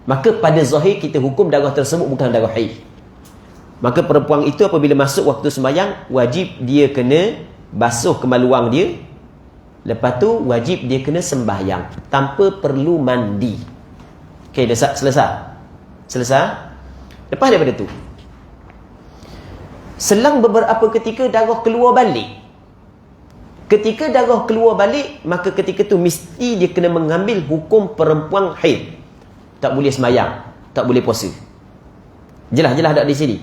Maka pada zahir kita hukum darah tersebut bukan darah haid. Maka perempuan itu apabila masuk waktu sembahyang, wajib dia kena basuh kemaluan dia. Lepas tu wajib dia kena sembahyang tanpa perlu mandi. Okey, dah selesai. Lepas daripada tu, selang beberapa ketika darah keluar balik. Ketika darah keluar balik, maka ketika tu mesti dia kena mengambil hukum perempuan haid. Tak boleh sembahyang, tak boleh puasa. Jelas tak di sini?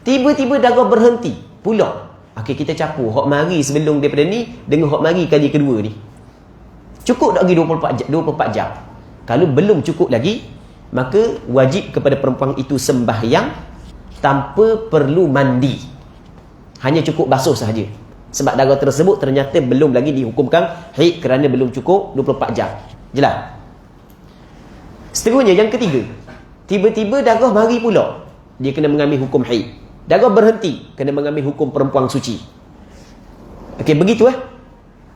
Tiba-tiba darah berhenti pula. Okey, kita capur hak mari sebelum daripada ni dengan hak mari kali kedua ni. Cukup tak lagi 24 jam? Kalau belum cukup lagi, maka wajib kepada perempuan itu sembahyang tanpa perlu mandi. Hanya cukup basuh sahaja. Sebab darah tersebut ternyata belum lagi dihukumkan haid kerana belum cukup 24 jam. Jelas? Seterusnya yang ketiga, tiba-tiba darah mari pula, dia kena mengambil hukum haid. Darah berhenti, kena mengambil hukum perempuan suci. Okey, begitu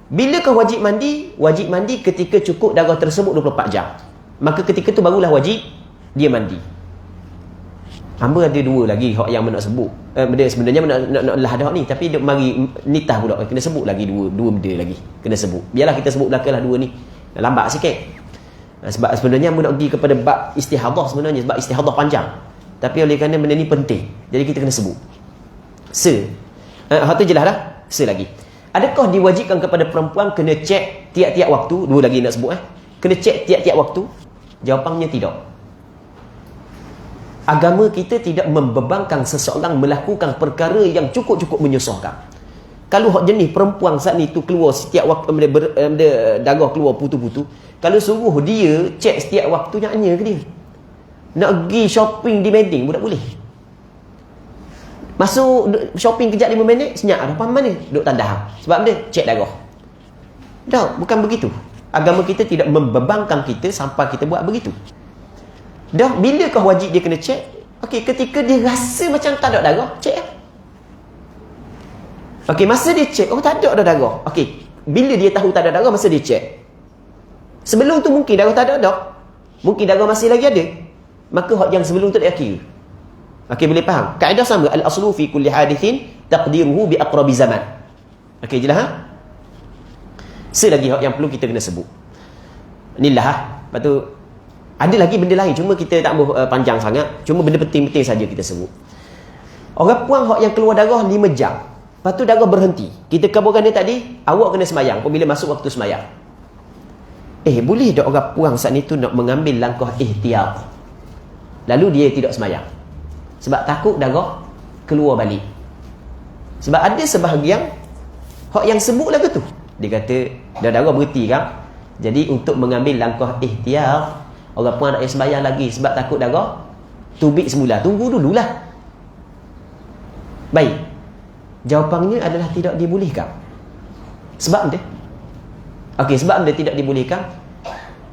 Bilakah wajib mandi? Wajib mandi ketika cukup darah tersebut 24 jam. Maka ketika tu barulah wajib dia mandi. Hamba ada 2 lagi hak yang nak sebut. Benda sebenarnya nak lah dah ni, tapi dia mari nitah pula kena sebut lagi 2 benda lagi kena sebut. Biarlah kita sebut belakanglah 2 ni. Lambat sikit. Sebab sebenarnya hamba nak pergi kepada bab istihadah sebenarnya, sebab istihadah panjang. Tapi oleh kerana benda ni penting, jadi kita kena sebut. Hak tu jelas dah? Lagi. Adakah diwajibkan kepada perempuan kena cek tiap-tiap waktu? 2 lagi nak sebut Kena cek tiap-tiap waktu? Jawapannya tidak. Agama kita tidak membebankan seseorang melakukan perkara yang cukup-cukup menyusahkan. Kalau hak jenis perempuan saat ni tu keluar setiap waktu darah keluar putu-putu, kalau suruh dia cek setiap waktu, naknya ke dia? Nak pergi shopping di Meding pun tak boleh. Masuk shopping kejap 5 minit, senyap dah. Mana? Duduk tandah. Sebab dia cek darah. Tak, bukan begitu. Agama kita tidak membebankan kita sampai kita buat begitu. Dah, bilakah wajib dia kena cek? Okey, ketika dia rasa macam tak ada darah, cek Okey, masa dia cek, tak ada darah. Okey, bila dia tahu tak ada darah, masa dia cek. Sebelum tu mungkin darah tak ada dah. Mungkin darah masih lagi ada. Maka hak yang sebelum tu tak kira. Okey, boleh faham? Kaedah sama, al-aslu fi kulli hadithin taqdiruhu bi aqrabi zaman. Okey, jelas Selagi hak yang perlu kita kena sebut. Inilah Lepas tu ada lagi benda lain, cuma kita tak mahu panjang sangat. Cuma benda penting-penting saja kita sebut. Orang puang hak yang keluar darah 5 jam. Lepas tu darah berhenti. Kita kabarkan dia tadi, awak kena semayang apabila masuk waktu semayang. Boleh tak orang puang saat ni tu nak mengambil langkah ihtiyat, lalu dia tidak semayang sebab takut darah keluar balik? Sebab ada sebahagian hak yang sebut lagu tu, dia kata dah darah berhenti kan, jadi untuk mengambil langkah ihtiyat, orang puan nak sembahyang lagi sebab takut darah tubik semula. Tunggu dululah. Baik, jawapannya adalah tidak dibolehkan. Sebab dia sebab dia tidak dibolehkan,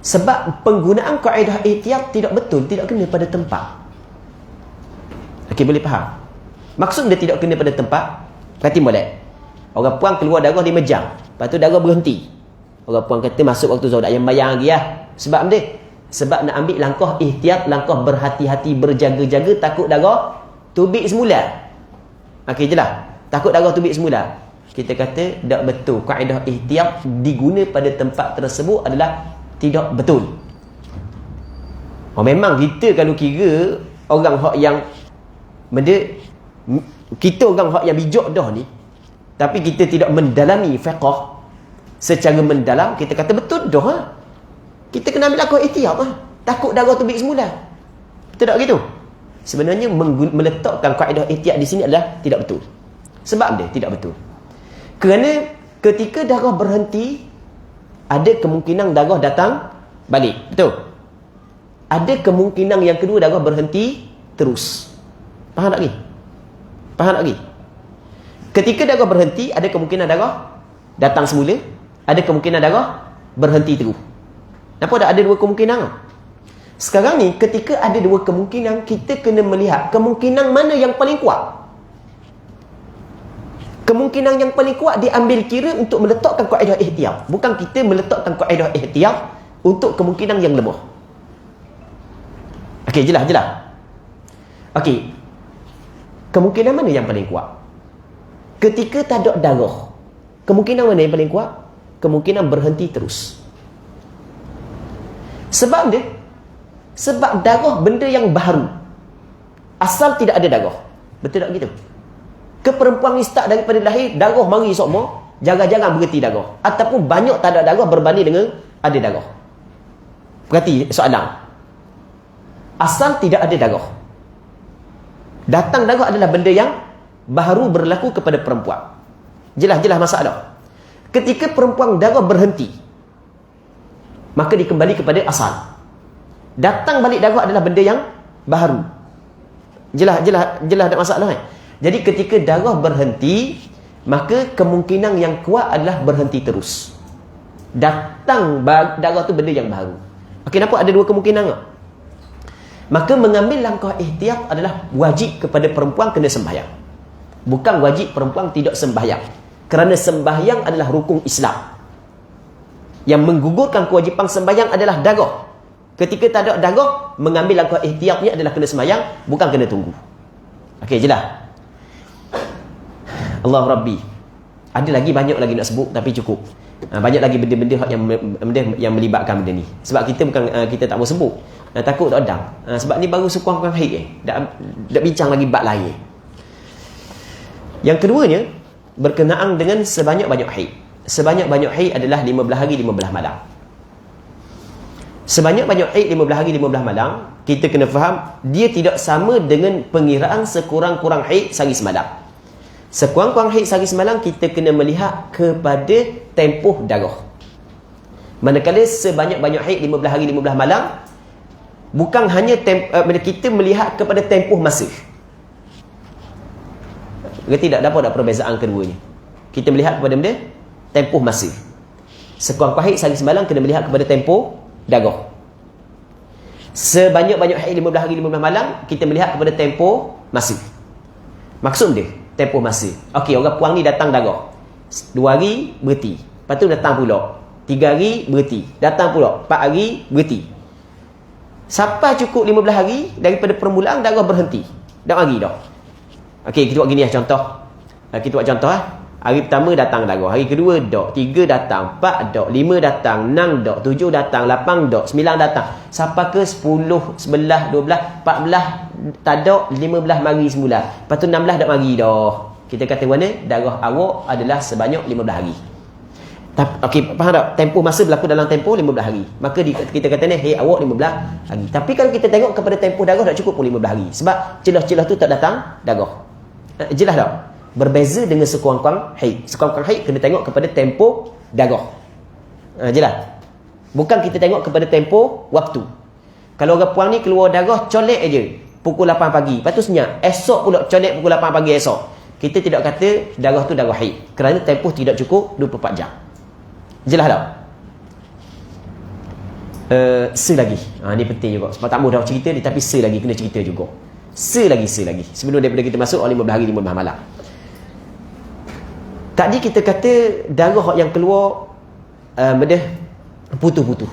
sebab penggunaan kaedah ihtiyat tidak betul, tidak kena pada tempat. Boleh faham? Maksud dia tidak kena pada tempat. Kata boleh, orang puan keluar darah 5 jam, lepas tu darah berhenti. Orang puan kata masuk waktu zuhur, tak payah bayang lagi Sebab dia, sebab nak ambil langkah ihtiyat, langkah berhati-hati, berjaga-jaga, takut darah tubik semula. Jelas? Takut darah tubik semula. Kita kata tak betul. Kaedah ihtiyat diguna pada tempat tersebut adalah tidak betul. Memang kita kalau kira orang hak yang benda kita orang hak yang bijak dah ni, tapi kita tidak mendalami fiqh secara mendalam, kita kata betul dah ha? Kita kena ambil langkah ihtiyat ha? Takut darah tu baik semula. Betul tak gitu? Sebenarnya meletakkan kaedah ihtiyat di sini adalah tidak betul. Sebab dia tidak betul. Kerana ketika darah berhenti, ada kemungkinan darah datang balik. Betul? Ada kemungkinan yang kedua darah berhenti terus. Faham tak lagi? Faham tak lagi? Ketika darah berhenti, ada kemungkinan darah datang semula, ada kemungkinan darah berhenti terus. Nampak tak? Ada dua kemungkinan. Sekarang ni, ketika ada dua kemungkinan, kita kena melihat kemungkinan mana yang paling kuat. Kemungkinan yang paling kuat diambil kira untuk meletakkan kaedah ihtiyat. Bukan kita meletakkan kaedah ihtiyat untuk kemungkinan yang lemah. Okey, jelas. Okey. Kemungkinan mana yang paling kuat? Ketika tak ada darah, kemungkinan mana yang paling kuat? Kemungkinan berhenti terus. Sebab darah benda yang baru. Asal tidak ada darah. Betul tak gitu? Ke perempuan ni start daripada lahir, darah mari semua, jarang-jarang berhenti darah. Ataupun banyak tak ada darah berbanding dengan ada darah. Perhati soalan. Asal tidak ada darah. Datang darah adalah benda yang baru berlaku kepada perempuan. Jelas masalah. Ketika perempuan darah berhenti, maka dikembali kepada asal. Datang balik darah adalah benda yang baru. Jelas tak masalah kan? Jadi ketika darah berhenti, maka kemungkinan yang kuat adalah berhenti terus. Datang darah tu benda yang baru. Okey, nampak ada dua kemungkinan tak? Maka mengambil langkah ihtiyat adalah wajib kepada perempuan kena sembahyang. Bukan wajib perempuan tidak sembahyang. Kerana sembahyang adalah rukun Islam. Yang menggugurkan kewajipan sembahyang adalah darah. Ketika tak ada darah, mengambil langkah ihtiyatnya adalah kena sembahyang, bukan kena tunggu. Okey, jelas? Allah Rabbi. Ada lagi banyak lagi nak sebut, tapi cukup. Banyak lagi benda-benda yang melibatkan benda ni. Sebab kita kita tak mau sebut. Takut tak ada. Sebab ni baru sekurang-kurang haid dah bincang lagi bab lain. Yang keduanya berkenaan dengan sebanyak-banyak haid. Sebanyak-banyak haid adalah 15 hari 15 malam. Sebanyak-banyak haid 15 hari 15 malam, kita kena faham dia tidak sama dengan pengiraan sekurang-kurang haid sehari semalam. Sekurang-kurang haid sehari semalam kita kena melihat kepada tempoh darah. Manakala sebanyak-banyak haid 15 hari 15 malam, bukan hanya kita melihat kepada tempoh masa. Tidak dapat perbezaan keduanya. Kita melihat kepada benda tempoh masa. Sekurang-kurang haid sehari semalam kena melihat kepada tempoh darah. Sebanyak-banyak haid 15 hari 15 malam kita melihat kepada tempoh masa. Maksud dia tempoh masa. Okey, orang puang ni datang darah 2 hari berhenti, lepas tu datang pula 3 hari berhenti, datang pula 4 hari berhenti. Sampai cukup 15 hari daripada permulaan darah berhenti. Tak lagi dah. Okey, kita buat gini contoh. Kita buat contoh Hari pertama datang darah, hari kedua dak, 3 datang, 4 dak, 5 datang, 6 dak, 7 datang, 8 dak, 9 datang. Sampai ke 10, 11, 12, 14 tak dak, 15 mari semula. Lepas tu 16 dak mari dah. Kita kata mana? Darah awak adalah sebanyak 15 hari. Okey, faham tak? Tempoh masa berlaku dalam tempoh 15 hari. Maka kita kata ni, hey, awak 15 hari. Tapi kalau kita tengok kepada tempoh darah tak cukup pun 15 hari. Sebab celah-celah tu tak datang darah. Jelas tak? Berbeza dengan sekurang-kurang haid. Sekurang-kurang haid kena tengok kepada tempoh darah. Jelas? Bukan kita tengok kepada tempoh waktu. Kalau orang puang ni keluar darah colek aja pukul 8 pagi, lepas tu senyap, esok pula colek pukul 8 pagi esok, kita tidak kata darah tu darah haid, kerana tempoh tidak cukup 24 jam. Jelas tak? Selagi ni penting juga. Sebab tak mudah cerita ni, tapi selagi kena cerita juga. Selagi sebelum daripada kita masuk 15 hari 15 malam. Tadi kita kata darah yang keluar putus-putus.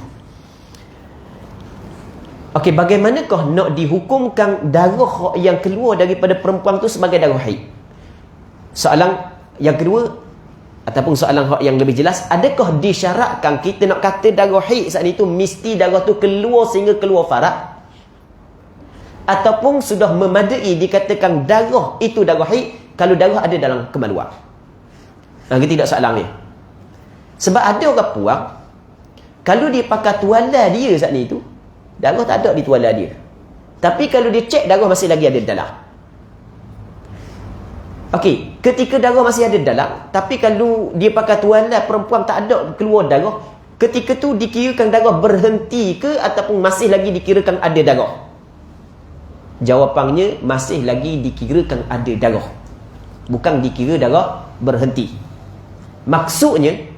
Okey, bagaimanakah nak dihukumkan darah yang keluar daripada perempuan tu sebagai darah haid? Soalan yang kedua ataupun soalan yang lebih jelas, adakah disyaratkan kita nak kata darah haid saat itu mesti darah tu keluar sehingga keluar farad? ataupun sudah memadai dikatakan darah itu darah haid kalau darah ada dalam kemaluan. Kita tidak soalan ni. Sebab ada orang puang, kalau dia pakai tuala dia saat ni tu, darah tak ada di tuala dia. Tapi kalau dia cek, darah masih lagi ada dalam. Okey, ketika darah masih ada dalam, tapi kalau dia pakai tuala perempuan tak ada keluar darah, ketika tu dikirakan darah berhenti ke ataupun masih lagi dikirakan ada darah? Jawapannya masih lagi dikirakan ada darah. Bukan dikira darah berhenti. Maksudnya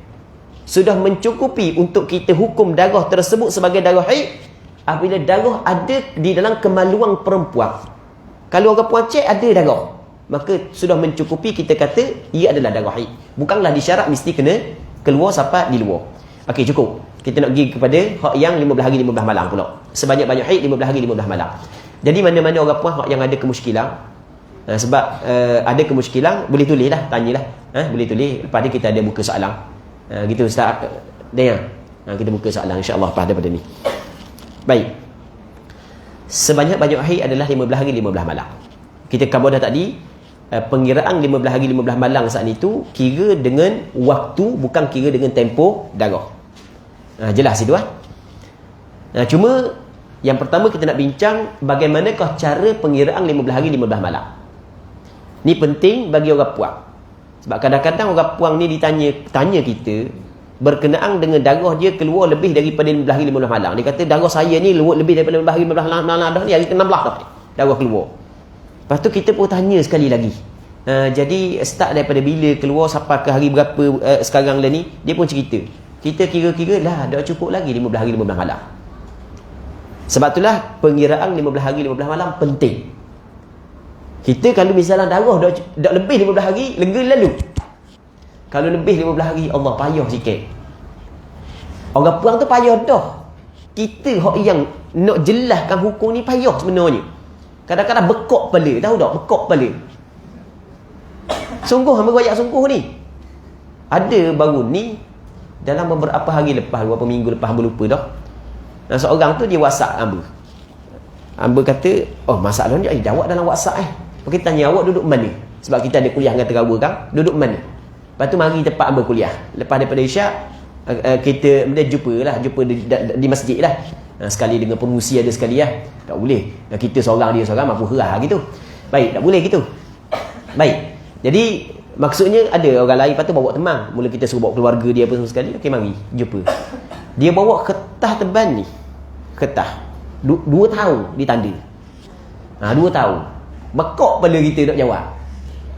sudah mencukupi untuk kita hukum darah tersebut sebagai darah haid apabila darah ada di dalam kemaluan perempuan. Kalau orang puan cek ada darah, maka sudah mencukupi kita kata ia adalah darah haid. Bukanlah disyarat mesti kena keluar sampai di luar. Okey, cukup. Kita nak pergi kepada hak yang 15 hari 15 malam pula. Sebanyak-banyak haid 15 hari 15 malam. Jadi mana-mana orang puan hak yang ada kemuskilan, sebab ada kemuskilan, boleh tulis lah, tanyalah. Boleh tulis. Lepas ni kita ada buka soalan. Gitu Ustaz Dayang. Kita buka soalan insya-Allah pada ni. Baik. Sebanyak-banyak haid adalah 15 hari 15 malam. Kita cover dah tadi, pengiraan 15 hari 15 malam saat itu kira dengan waktu, bukan kira dengan tempoh darah. Jelas itu cuma yang pertama kita nak bincang bagaimanakah cara pengiraan 15 hari 15 malam. Ni penting bagi orang puang. Sebab kadang-kadang orang puang ni tanya kita berkenaan dengan darah dia keluar lebih daripada 15 hari 15 malam. Dia kata darah saya ni lebih daripada 15 hari 15 malam dah ni, hari ke-16 dah darah keluar. Lepas tu kita pun tanya sekali lagi. Jadi start daripada bila keluar sampai ke hari berapa sekarang lah ni, dia pun cerita. Kita kira-kira lah dah cukup lagi 15 hari 15 malam. Sebab itulah pengiraan 15 hari 15 malam penting. Kita kalau misalnya darah dah lebih 15 hari, lega lalu. Kalau lebih 15 hari, Allah payah sikit. Orang puang tu payah dah. Kita hak yang nak jelaskan hukum ni payah sebenarnya. Kadang-kadang bekok kepala, tahu tak? Bekok kepala. Sungguh, hamba royak sungguh ni. Ada baru ni, dalam beberapa hari lepas, beberapa minggu lepas, hamba lupa dah. Seorang tu dia WhatsApp hamba. Hamba kata, oh masalahnya jawab dalam WhatsApp Kita tanya awak duduk mana? Sebab kita ada kuliah dengan terawa kan? Duduk mana? Lepas tu mari tempat hamba kuliah. Lepas daripada isyak, kita jumpa di masjid lah. Sekali dengan pengurusi ada sekali lah. Tak boleh. Kita seorang dia seorang mampu herah gitu. Baik, tak boleh gitu. Baik. Jadi maksudnya ada orang lain, lepas tu bawa teman. Mula kita suruh bawa keluarga dia apa semua sekali. Okey, mari jumpa. Dia bawa ketah tebal ni. Ketah 2 tahun ditanda. 2 tahun. Bekok kepala kita nak jawab.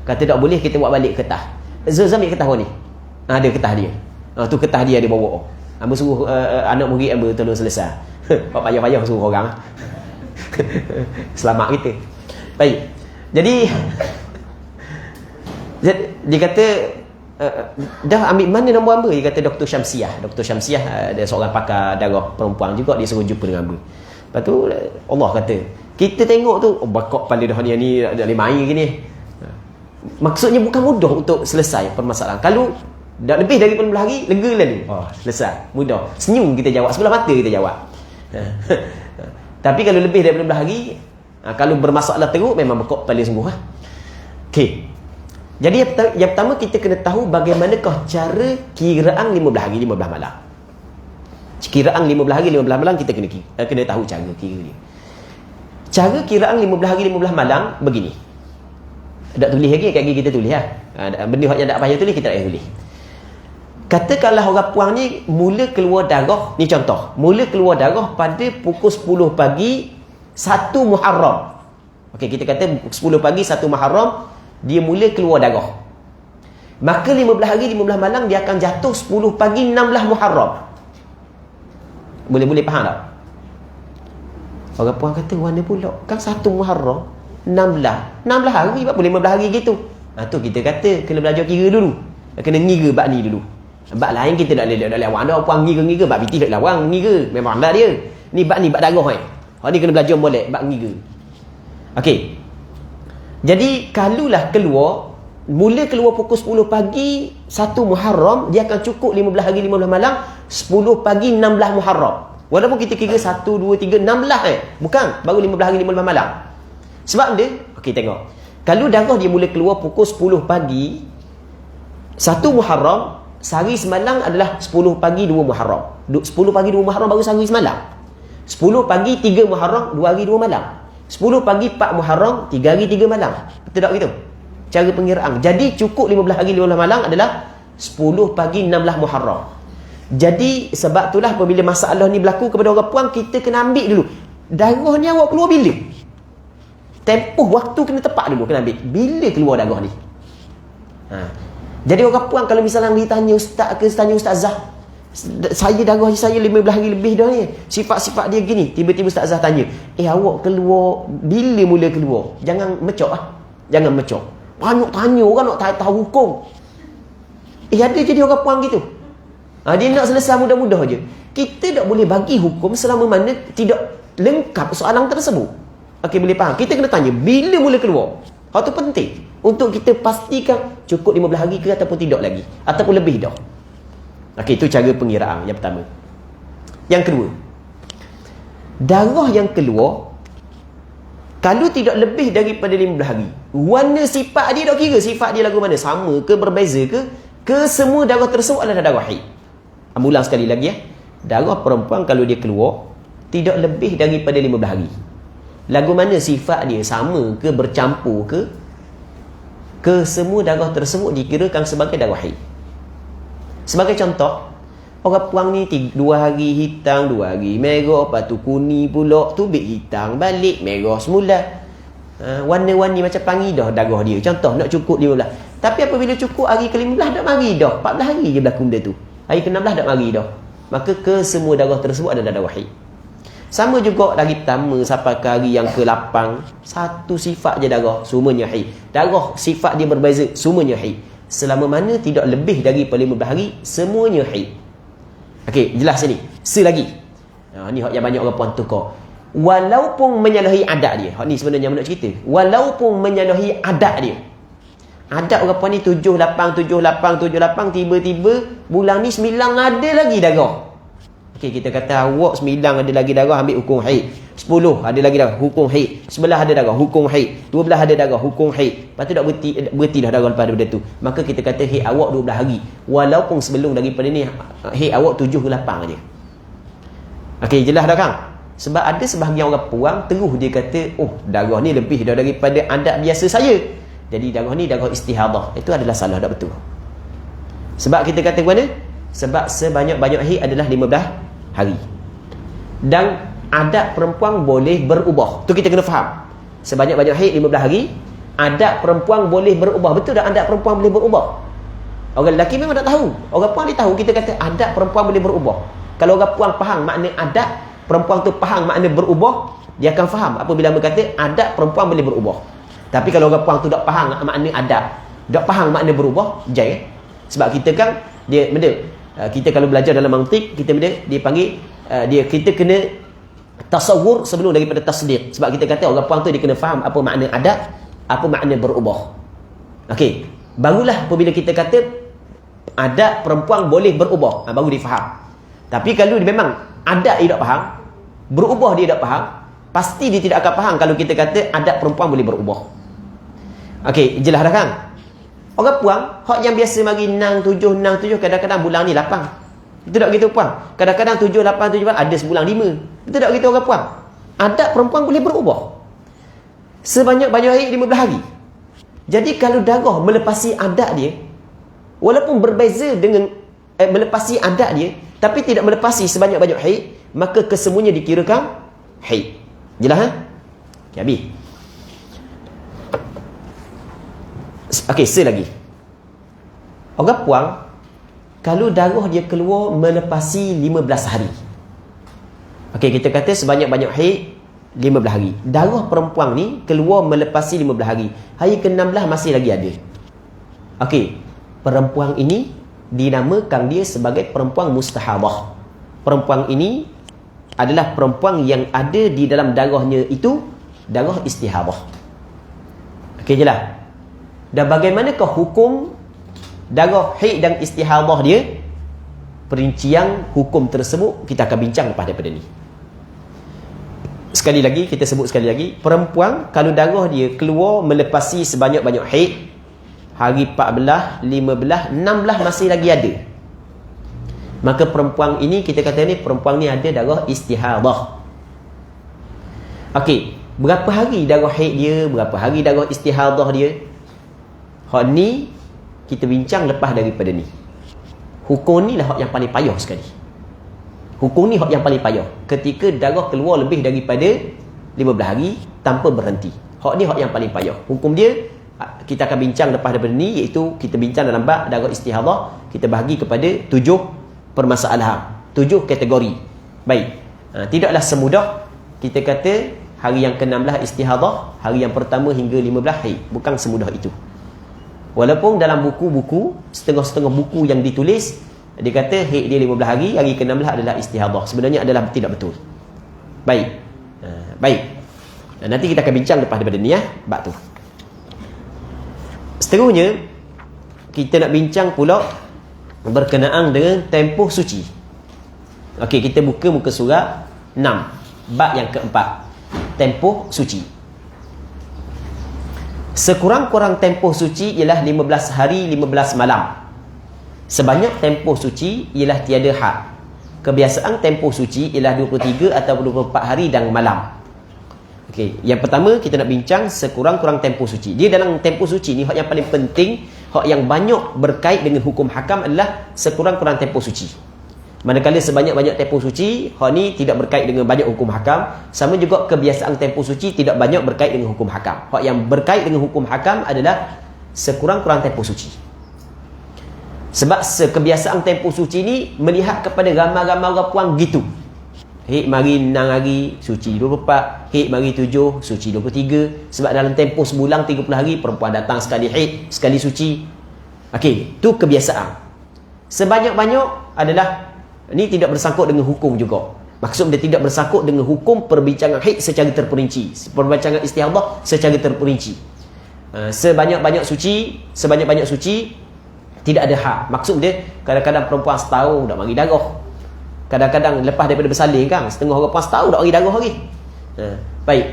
Kata tak boleh, kita buat balik ketah. Zul ambil ketah ni. Ada ketah dia. Tu ketah dia bawa. Hamba suruh anak murid hamba tolong selesai. Pak payah-payah suruh orang. Selamat kita. Baik. Jadi dia kata dah ambil mana nombor hamba? Dia kata Dr. Syamsiah. Dr. Syamsiah ada seorang pakar darah perempuan juga, dia suruh jumpa dengan hamba. Lepas tu Allah kata, kita tengok tu, bakok kepala dah ni dah boleh main gini. Maksudnya bukan mudah untuk selesai permasalahan. Kalau dah lebih daripada 15 hari, lega lah ni. Selesai. Mudah. Senyum kita jawab, sebelah mata kita jawab. Tapi kalau lebih daripada 15 hari, kalau bermasalah teruk, memang bakok kepala sungguh. Okey. Jadi yang pertama kita kena tahu bagaimanakah cara kiraan 15 hari 15 malam. Kiraan 15 hari 15 malam kita kena tahu cara kira dia. Cara kiraan 15 hari 15 malam begini. Tak tulis lagi, kat gigi kita tulis benda yang tak payah tulis kita tak payah tulis. Katakanlah orang puang ni mula keluar darah, ni contoh. Mula keluar darah pada pukul 10 pagi 1 Muharram. Okey, kita kata 10 pagi 1 Muharram dia mula keluar darah. Maka 15 hari 15 malam dia akan jatuh 10 pagi 16 Muharram. Boleh faham tak? Orang puan kata mana pula? Kan 1 Muharram 16 hari, apa boleh 15 hari gitu? Tu kita kata kena belajar kira dulu. Kena ngira bab ni dulu. Bab lain kita tak boleh lawan dah. Puan ngira bab biti tak lawan ngira. Memang lah dia. Ni bab darah Hak ni kena belajar molek bab ngira. Okey. Jadi kalulah mula keluar pukul 10 pagi 1 Muharram, dia akan cukup 15 hari 15 malam 10 pagi 16 Muharram. Walaupun kita kira 1, 2, 3, 16 bukan, baru 15 hari 15 malam. Sebab dia, okey tengok. Kalau darah dia mula keluar pukul 10 pagi 1 Muharram, sehari semalam adalah 10 pagi 2 Muharram. 10 pagi 2 Muharram baru sehari semalam. 10 pagi 3 Muharram 2 hari 2 malam. 10 pagi 4 Muharram 3 hari 3 malam. Betul tak gitu? Cara pengiraan. Jadi cukup 15 hari 15 malam adalah 10 pagi 16 Muharram. Jadi sebab itulah apabila masalah ni berlaku kepada orang puan, kita kena ambil dulu. Darah ni awak keluar bila? Tempoh waktu kena tepat dulu, kena ambil. Bila keluar darah ni? Jadi orang puan kalau misalnya ditanya ustaz ke tanya ustazah, saya darah saya 15 hari lebih dah ni, sifat-sifat dia gini, tiba-tiba ustazah tanya, awak keluar bila mula keluar? Jangan mecok Jangan mecok. Banyak tanya orang nak tahu hukum. Ada jadi orang puan gitu. Dia nak selesai mudah-mudah je. Kita tak boleh bagi hukum selama mana tidak lengkap soalan tersebut. Okey, boleh faham? Kita kena tanya bila mula keluar. Hal tu penting untuk kita pastikan cukup 15 hari ke ataupun tidak lagi, ataupun lebih dah. Okey, itu cara pengiraan yang pertama. Yang kedua, darah yang keluar kalau tidak lebih daripada 15 hari, warna sifat dia tak kira sifat dia lagu mana, sama ke berbeza ke semua darah tersebut adalah darah haid. Ulang sekali lagi darah perempuan kalau dia keluar tidak lebih daripada 15 hari, lagu mana sifat dia, sama ke bercampur ke semua darah tersebut dikirakan sebagai darah haid. Sebagai contoh, orang puang ni 2 hari hitam, 2 hari merah, lepas tu kuning pula, tubik hitam, balik merah semula. Warna-warni macam pelangi dah darah dia. Contoh nak cukup 15. Tapi apabila cukup hari ke-15 dah mari dah. 14 hari je berlaku benda tu. Hari ke-16 dah mari dah. Maka ke semua darah tersebut adalah darah haid. Sama juga dari pertama sampai ke hari yang ke-8, satu sifat je darah, semuanya haid. Darah sifat dia berbeza, semuanya haid. Selama mana tidak lebih daripada 15 hari, semuanya haid. Okey, jelas sini. Selagi. Ni hak yang banyak orang puan tukar. Walaupun menyalahi adat dia. Hak ni sebenarnya nak cerita. Walaupun menyalahi adat dia. Adat orang puan ni 78, 78, 78, tiba-tiba bulan ni 9 ada lagi darah. Okey, kita kata awak 9 ada lagi darah, ambil hukum haid. 10 ada lagi darah, hukum haid. 11 ada darah, hukum haid. 12 ada darah, hukum haid. Lepas tu tak berhenti dah darah lepas daripada tu. Maka kita kata haid awak 12 hari. Walaupun sebelum daripada ni haid awak 7 ke 8 aja. Okey, jelas dah kan? Sebab ada sebahagian orang puang terus dia kata, darah ni lebih dah daripada adat biasa saya. Jadi darah ni darah istihadah. Itu adalah salah, tak betul. Sebab kita kata mana? Sebab sebanyak-banyak haid adalah 15 hari. Dan adat perempuan boleh berubah. Tu kita kena faham. Sebanyak-banyak haid 15 hari, adat perempuan boleh berubah. Betul tak adat perempuan boleh berubah? Orang lelaki memang tak tahu. Orang puan dia tahu. Kita kata adat perempuan boleh berubah. Kalau orang puan faham makna adat, perempuan tu faham makna berubah, dia akan faham apabila berkata adat perempuan boleh berubah. Tapi kalau orang puan tu tak faham makna adat, tak faham makna berubah, jai. Sebab kita kan dia benda kita kalau belajar dalam mantik, kita benda dia panggil kita kena tasawur sebelum daripada tasdiq. Sebab kita kata orang puan tu dia kena faham apa makna adat, apa makna berubah. Okey, barulah apabila kita kata adat perempuan boleh berubah, baru dia faham. Tapi kalau dia memang adat dia tak faham, berubah dia tak faham, pasti dia tidak akan faham kalau kita kata adat perempuan boleh berubah. Okey, jelas dah kan? Orang puang, hak yang biasa mari 6, 7, 6, 7, kadang-kadang bulan ni 8. Betul tak gitu puang? Kadang-kadang 7, 8, 7, ada sebulan 5. Betul tak gitu orang puang? Adat perempuan boleh berubah. Sebanyak-banyak hari 15 hari. Jadi kalau darah melepasi adat dia, walaupun berbeza dengan melepasi adat dia, tapi tidak melepasi sebanyak-banyak haid, maka kesemuanya dikirakan haid. Jelas Okay, habis. Okey, lagi. Orang puang, kalau darah dia keluar melepasi 15 hari. Okey, kita kata sebanyak-banyak haid 15 hari. Darah perempuan ni keluar melepasi 15 hari. Hari ke-16 masih lagi ada. Okey, perempuan ini dinamakan dia sebagai perempuan mustahadah. Perempuan ini adalah perempuan yang ada di dalam darahnya itu darah istihadah. Okey, jelas. Dan bagaimanakah hukum darah haid dan istihadah dia? perincian hukum tersebut kita akan bincang lepas daripada ni. Sekali lagi, kita sebut sekali lagi, perempuan kalau darah dia keluar melepasi sebanyak-banyak haid, hari 14, 15, 16 masih lagi ada, maka perempuan ini, kita kata ni perempuan ni ada darah istihadah. Okey, berapa hari darah haid dia, berapa hari darah istihadah dia, hak ni kita bincang lepas daripada ni. Hukum ni lah hak yang paling payah sekali. Hukum ni hak yang paling payah ketika darah keluar lebih daripada 15 hari tanpa berhenti. Hak ni hak yang paling payah. Hukum dia kita akan bincang lepas daripada ni, iaitu kita bincang dalam bab darah istihadah, kita bahagi kepada 7 permasalahan, 7 kategori. Baik. Tidaklah semudah kita kata hari yang ke-16 istihadah, hari yang pertama hingga 15 haid. Bukan semudah itu. Walaupun dalam buku-buku, setengah-setengah buku yang ditulis, dia kata haid dia 15 hari, hari ke-16 adalah istihadah. Sebenarnya adalah tidak betul. Baik. Baik. Nanti kita akan bincang lepas daripada ni bab tu. Seterusnya, kita nak bincang pula berkenaan dengan tempoh suci. Okey, kita buka muka surat 6, bab yang keempat, tempoh suci. Sekurang-kurang tempoh suci ialah 15 hari 15 malam. Sebanyak tempoh suci ialah tiada had. Kebiasaan tempoh suci ialah 23 atau 24 hari dan malam. Okey, yang pertama kita nak bincang sekurang-kurang tempoh suci. Dia dalam tempoh suci ni hak yang paling penting, hak yang banyak berkait dengan hukum hakam adalah sekurang-kurang tempoh suci. Manakala sebanyak-banyak tempoh suci, hak ni tidak berkait dengan banyak hukum hakam. Sama juga kebiasaan tempoh suci tidak banyak berkait dengan hukum hakam. Hak yang berkait dengan hukum hakam adalah sekurang-kurang tempoh suci. Sebab kebiasaan tempoh suci ni melihat kepada ramai-ramai orang puan gitu. Haid mari 6 hari, suci 24. Haid mari 7, suci 23. Sebab dalam tempoh sebulan 30 hari, perempuan datang sekali haid, sekali suci. Okey, tu kebiasaan. Sebanyak-banyak adalah, ni tidak bersangkut dengan hukum juga. Maksud dia tidak bersangkut dengan hukum perbincangan haid secara terperinci, perbincangan istihadah secara terperinci. Sebanyak-banyak suci tidak ada had. Maksud dia kadang-kadang perempuan setahun dah mari darah. Kadang-kadang lepas daripada bersalin kan, setengah orang perempuan setahun dah mari darah lagi. Baik.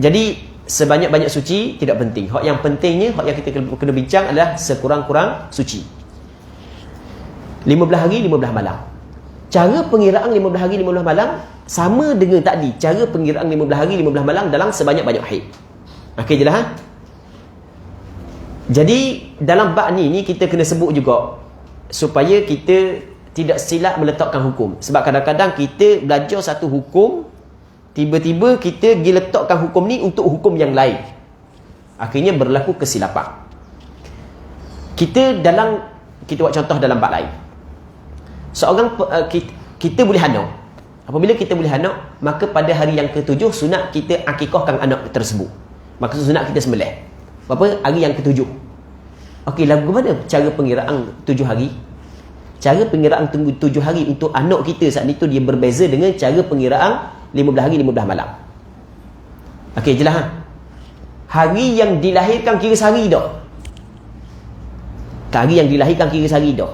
Jadi sebanyak-banyak suci tidak penting. Hak yang pentingnya, hak yang kita kena bincang adalah sekurang-kurang suci. 15 hari 15 malam. Cara pengiraan 15 hari 15 malam sama dengan tadi. Cara pengiraan 15 hari 15 malam dalam sebanyak-banyak haid. Okey je lah. Jadi dalam bab ni kita kena sebut juga supaya kita tidak silap meletakkan hukum. Sebab kadang-kadang kita belajar satu hukum, tiba-tiba kita pergi letakkan hukum ni untuk hukum yang lain. Akhirnya berlaku kesilapan. Kita buat contoh dalam bab lain. Seorang kita boleh anak. Apabila kita boleh anak, maka pada hari yang ke-7 sunat kita akikahkan anak tersebut. Maka sunat kita sembelih. Berapa? Hari yang ke-7. Okey, lagu mana cara pengiraan 7 hari? Cara pengiraan 7 hari untuk anak kita saat itu dia berbeza dengan cara pengiraan 15 hari 15 malam. Okey, jelas. Hari yang dilahirkan kira sehari dah. Hari yang dilahirkan kira sehari dah.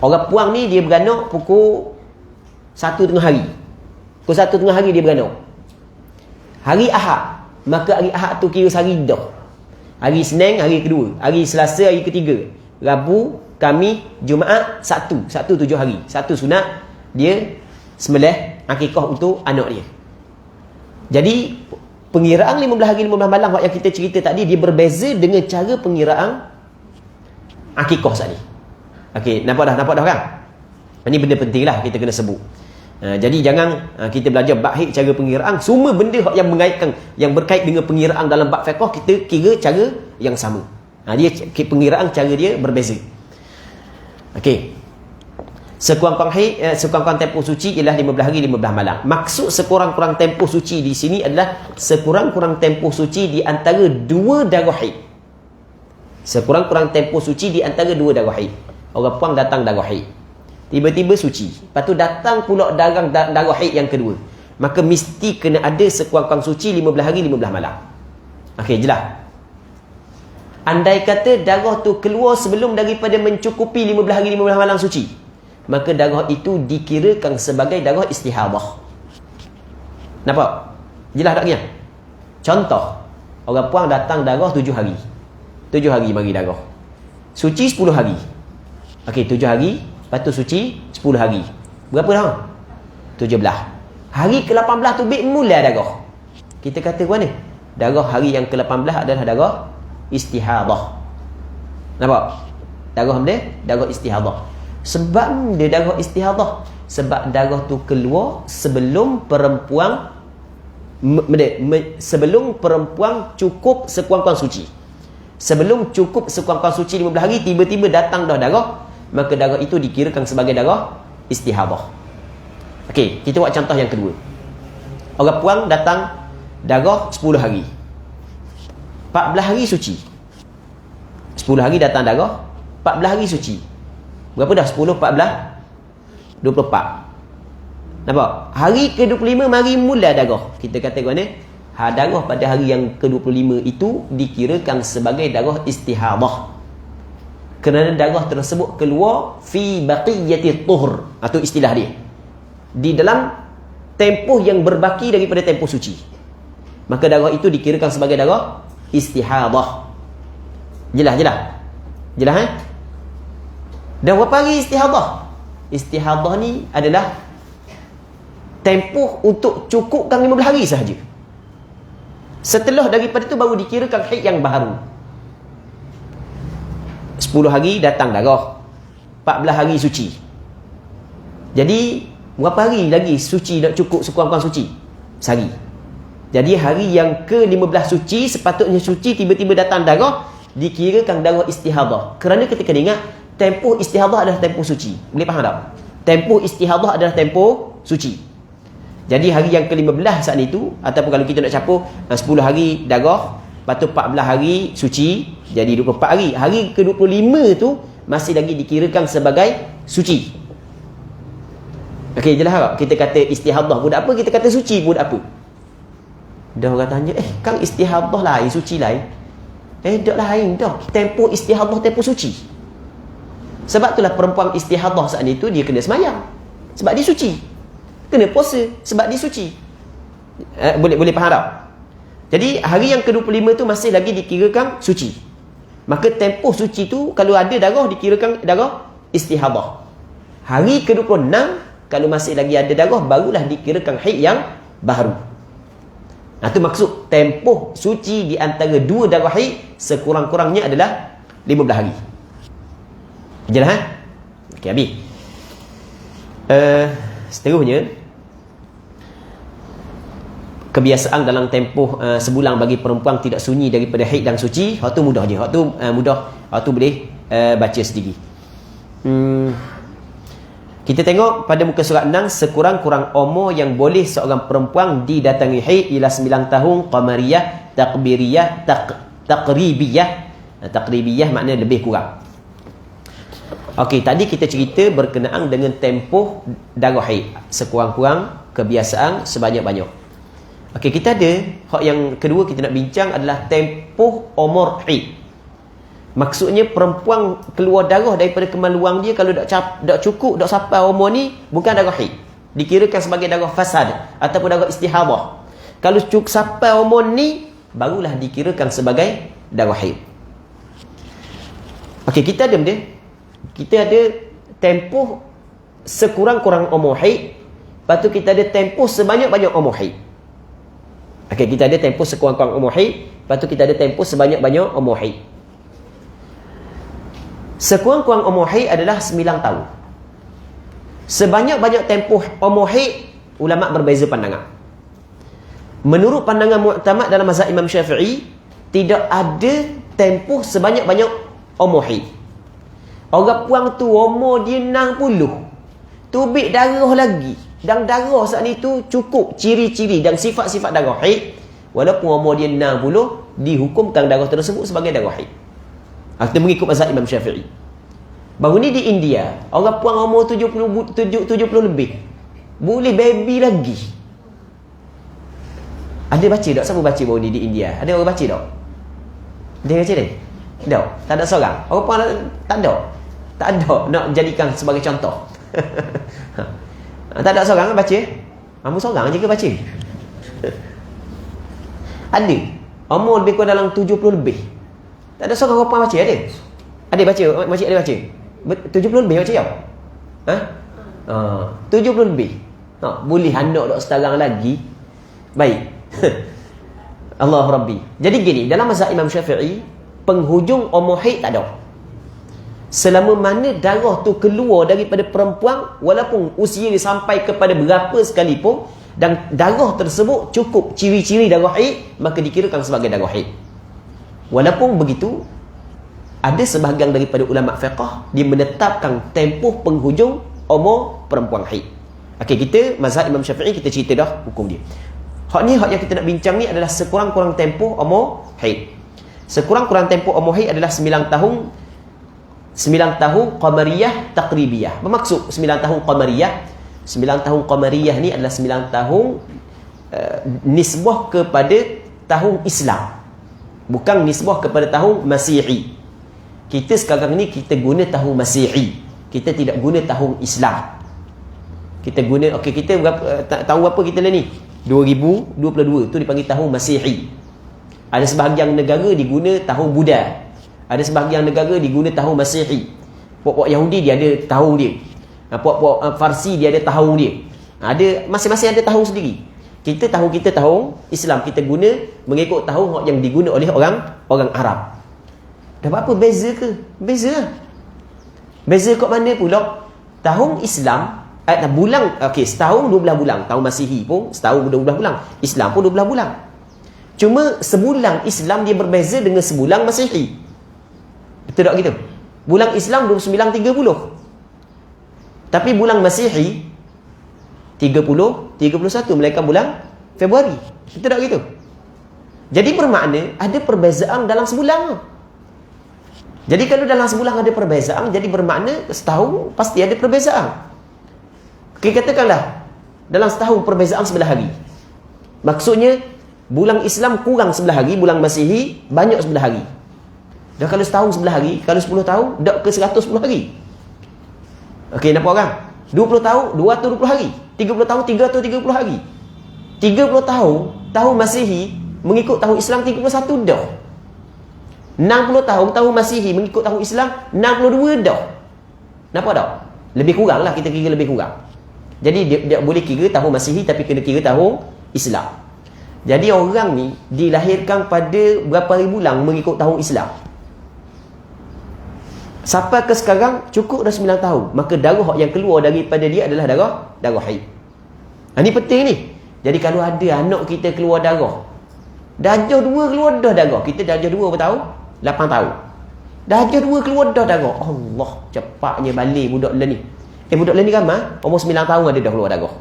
Orang puang ni dia beranak pukul 1 tengah hari. Pukul 1 tengah hari dia beranak. Hari Ahad, maka hari Ahad tu kira sehari dah. Hari Senin hari kedua, hari Selasa hari ketiga, Rabu, Khamis, Jumaat, Sabtu 7 hari. Satu sunat dia sembelih akikah untuk anak dia. Jadi pengiraan 15 hari 15 malam yang kita cerita tadi, dia berbeza dengan cara pengiraan akikah tadi. Okey, nampak dah kan? Ini benda penting lah kita kena sebut. Jadi jangan kita belajar bab haid cara pengiraan, semua benda yang mengaitkan, yang berkait dengan pengiraan dalam bab fiqh kita kira cara yang sama. Dia pengiraan cara dia berbeza. Okey. Sekurang-kurang tempoh suci ialah 15 hari 15 malam. Maksud sekurang-kurang tempoh suci di sini adalah sekurang-kurang tempoh suci di antara dua darah haid. Sekurang-kurang tempoh suci di antara dua darah haid. Orang puang datang darah haid, tiba-tiba suci, lepas tu datang pula darah haid yang kedua, maka mesti kena ada sekurang-kurang suci 15 hari 15 malam. Okey, jelas. Andai kata darah tu keluar sebelum daripada mencukupi 15 hari 15 malam suci, maka darah itu dikirakan sebagai darah istihadah. Nampak? Jelas tak kira? Contoh, orang puang datang darah 7 hari. 7 hari mari darah. Suci 10 hari. Okey, 7 hari, lepas tu suci 10 hari. Berapa dah? 17. Hari ke-18 tu mula darah. Kita kata ke mana? Darah hari yang ke-18 adalah darah istihadah. Nampak? Darah dia darah istihadah. Sebab dia darah istihadah, sebab darah tu keluar sebelum perempuan sebelum perempuan cukup sekurang-kurang suci. Sebelum cukup sekurang-kurang suci 15 hari, tiba-tiba datang dah darah, maka darah itu dikirakan sebagai darah istihadah. Okey, kita buat contoh yang kedua. Orang puang datang darah 10 hari. 14 hari suci. 10 hari datang darah, 14 hari suci. Berapa dah? 10, 14, 24. Nampak? Hari ke-25 mari mula darah. Kita kata ke mana? Darah pada hari yang ke-25 itu dikirakan sebagai darah istihadah. Kerana darah tersebut keluar fi baqiyati tuhur. Itu istilah dia. Di dalam tempoh yang berbaki daripada tempoh suci. Maka darah itu dikirakan sebagai darah istihadah. Jelas? Jelas Dan berapa hari istihadah? Istihadah ni adalah tempoh untuk cukupkan 15 hari sahaja. Setelah daripada itu baru dikirakan haid yang baru. 10 hari datang darah, 14 hari suci. Jadi berapa hari lagi suci nak cukup sekurang-kurang suci? Sehari. Jadi hari yang ke-15 suci, sepatutnya suci, tiba-tiba datang darah, dikirakan darah istihadah. Kerana ketika ingat, tempoh istihadah adalah tempoh suci. Boleh faham tak? Tempoh istihadah adalah tempoh suci. Jadi hari yang ke-15 saat itu, ataupun kalau kita nak capur 10 hari darah, lepas tu 14 hari suci, jadi 24 hari. Hari ke-25 tu masih lagi dikirakan sebagai suci. Okey, jelas tak? Kita kata istihadah pun apa, kita kata suci pun apa. Dah orang tanya, Kang istihadah lain, suci lain. Tak lain dah. Tempoh istihadah, tempoh suci. Sebab itulah perempuan istihadah saat itu dia kena semayang. Sebab dia suci. Kena puasa sebab dia suci. Boleh faham tak? Jadi hari yang ke-25 tu masih lagi dikirakan suci. Maka tempoh suci tu kalau ada darah dikirakan darah istihadah. Hari ke-26 kalau masih lagi ada darah barulah dikirakan haid yang baru. Itu maksud tempoh suci di antara dua darah haid sekurang-kurangnya adalah 15 hari. Jelas? Okey, habis. Seterusnya, kebiasaan dalam tempoh sebulan bagi perempuan tidak sunyi daripada haid dan suci, hak tu mudah je. Hak tu boleh baca sendiri. Kita tengok pada muka surat 6, sekurang-kurang umur yang boleh seorang perempuan didatangi haid ialah 9 tahun qamariyah, takbiriyah, taqribiyah. Taqribiyah maknanya lebih kurang. Okey, tadi kita cerita berkenaan dengan tempoh darah haid. Sekurang-kurang kebiasaan sebanyak-banyak. Okey, kita ada hak yang kedua kita nak bincang adalah tempoh umur haid. Maksudnya perempuan keluar darah daripada kemaluan dia kalau tak cukup, tak sampai umur ni, bukan darah haid. Dikirakan sebagai darah fasad ataupun darah istihadah. Kalau cukup sampai umur ni, barulah dikirakan sebagai darah haid. Okey, kita ada benda. Kita ada tempoh sekurang-kurang umur haid. Lepas tu kita ada tempoh sebanyak-banyak umur haid. Okey, kita ada tempoh sekurang-kurang umur haid. Lepas tu kita ada tempoh sebanyak-banyak umur haid. Sekurang-kurang umur haid adalah 9 tahun. Sebanyak-banyak tempoh umur haid, ulama berbeza pandangan. Menurut pandangan mu'tamad dalam mazhab Imam Syafi'i, tidak ada tempoh sebanyak-banyak umur haid. Orang puang tu umur dia 60, tubik darah lagi, dan darah saat ni tu cukup ciri-ciri dan sifat-sifat darah haid. Walaupun umur dia 60, dihukumkan darah tersebut sebagai darah haid. Kita mengikut mazhab Imam Syafi'i. Baru ni di India, orang puang umur 70 lebih, boleh baby lagi. Ada baca tak? Siapa baca baru ni di India? Ada orang baca tak? Dia baca ni? Tak ada seorang. Orang pun tak ada. Tak ada nak jadikan sebagai contoh. Tak ada seorang baca. Kamu seorang je ke baca? Ada. Umur lebih kurang dalam 70 lebih. Tak ada seorang orang baca ada. Ada baca, makcik ada baca. 70 lebih baca ya? 70 lebih. Boleh anak dok sekarang lagi. Baik. Allah Rabbi. Jadi gini, dalam mazhab Imam Syafi'i, penghujung umur haid tak ada. Selama mana darah tu keluar daripada perempuan, walaupun usia dia sampai kepada berapa sekalipun, dan darah tersebut cukup ciri-ciri darah haid, maka dikirakan sebagai darah haid. Walaupun begitu, ada sebahagian daripada ulama fiqh dia menetapkan tempoh penghujung umur perempuan haid. Okey, kita mazhab Imam Syafi'i kita cerita dah hukum dia. Hak yang kita nak bincang ni adalah sekurang-kurang tempoh umur haid. Sekurang-kurang tempoh umur haid adalah 9 tahun. 9 tahun qamariyah taqribiyah. Bermaksud 9 tahun qamariyah. 9 tahun qamariyah ni adalah 9 tahun nisbah kepada tahun Islam. Bukan nisbah kepada tahun Masihi. Kita sekarang ni kita guna tahun Masihi. Kita tidak guna tahun Islam. Kita guna, okey, kita berapa, tahun berapa kita lah ni? 2022 tu dipanggil tahun Masihi. Ada sebahagian negara diguna tahun Buddha. Ada sebahagian negara diguna tahun Masihi. Puak-puak Yahudi dia ada tahun dia. Puak-puak Farsi dia ada tahun dia. Ada masing-masing ada tahun sendiri. Kita tahun Islam kita guna mengikut tahun yang diguna oleh orang Arab. Dah apa beza ke? Beza lah. Beza kat mana pula? Tahun Islam bulan, okey, setahun 12 bulan. Tahun Masihi pun setahun 12 bulan. Islam pun 12 bulan. Cuma sebulan Islam dia berbeza dengan sebulan Masihi. Betul tak gitu? Bulan Islam 29-30. Tapi bulan Masihi 30-31 melainkan bulan Februari. Betul tak gitu? Jadi bermakna ada perbezaan dalam sebulan. Jadi kalau dalam sebulan ada perbezaan, jadi bermakna setahun pasti ada perbezaan. Okay, katakanlah dalam setahun perbezaan 11 hari. Maksudnya bulan Islam kurang 11 hari, bulan Masihi banyak 11 hari. Dah kalau setahun 11 hari, kalau 10 tahun dah ke 110 hari. Okey, nampak orang? 20 tahun 220 hari. 30 tahun 330 hari. 30 tahun Masihi mengikut tahun Islam 31 dah. 60 tahun Masihi mengikut tahun Islam 62 dah. Nampak tak? Lebih kurang lah, kita kira lebih kurang. Jadi dia boleh kira tahun Masihi tapi kena kira tahun Islam. Jadi orang ni dilahirkan pada berapa hari bulan mengikut tahun Islam. Sampai ke sekarang cukup dah 9 tahun. Maka darah yang keluar daripada dia adalah darah haid. Ini penting ni. Jadi kalau ada anak kita keluar darah, darjah 2 keluar dah darah. Kita darjah 2 berapa tahun? 8 tahun. Darjah 2 keluar dah darah. Allah, cepatnya balik budak lah ni. Budak lah ni ramai. Umur 9 tahun ada dah keluar darah.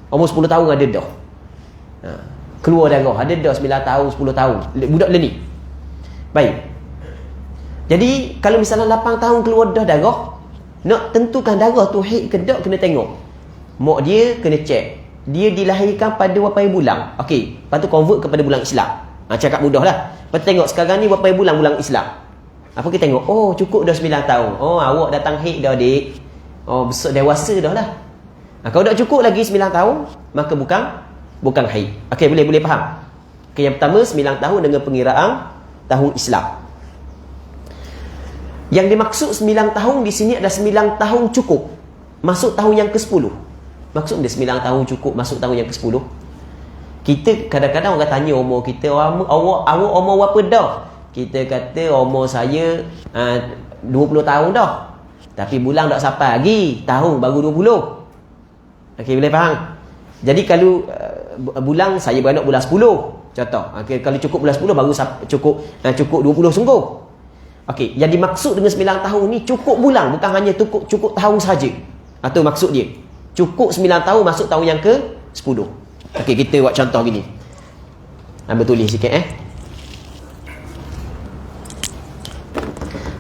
Umur 10 tahun ada dah. Keluar darah. Ada dah 9 tahun, 10 tahun. Budak lah ni. Baik. Jadi kalau misalnya 8 tahun keluar dah darah, nak tentukan darah tu haid ke tak, kena tengok mak dia, kena cek dia dilahirkan pada berapa bulan. Okey, lepas tu convert kepada bulan Islam. Cakap mudah lah. Lepas tu tengok sekarang ni berapa bulan Islam. Apa kita tengok? Oh, cukup dah 9 tahun. Oh, awak datang haid dah, adik. Oh, besok dewasa dah lah. Kalau tak cukup lagi 9 tahun, maka bukan haid. Okey, boleh faham. Okey, yang pertama 9 tahun dengan pengiraan tahun Islam. Yang dimaksud 9 tahun di sini adalah 9 tahun cukup masuk tahun yang ke-10. Maksud dia 9 tahun cukup masuk tahun yang ke-10. Kita kadang-kadang orang tanya umur kita, awak umur berapa dah? Kita kata umur saya 20 tahun dah. Tapi bulan tak sampai lagi, tahun baru 20. Okey, boleh faham? Jadi kalau bulan saya beranak bulan 10 contoh. Okay, kalau cukup bulan 10 baru cukup 20 sungguh. Okey, yang dimaksud dengan 9 tahun ni cukup bulan, bukan hanya cukup tahun saja. Itu maksud dia. Cukup 9 tahun masuk tahun yang ke-10. Okey, kita buat contoh gini. Ambil tulis sikit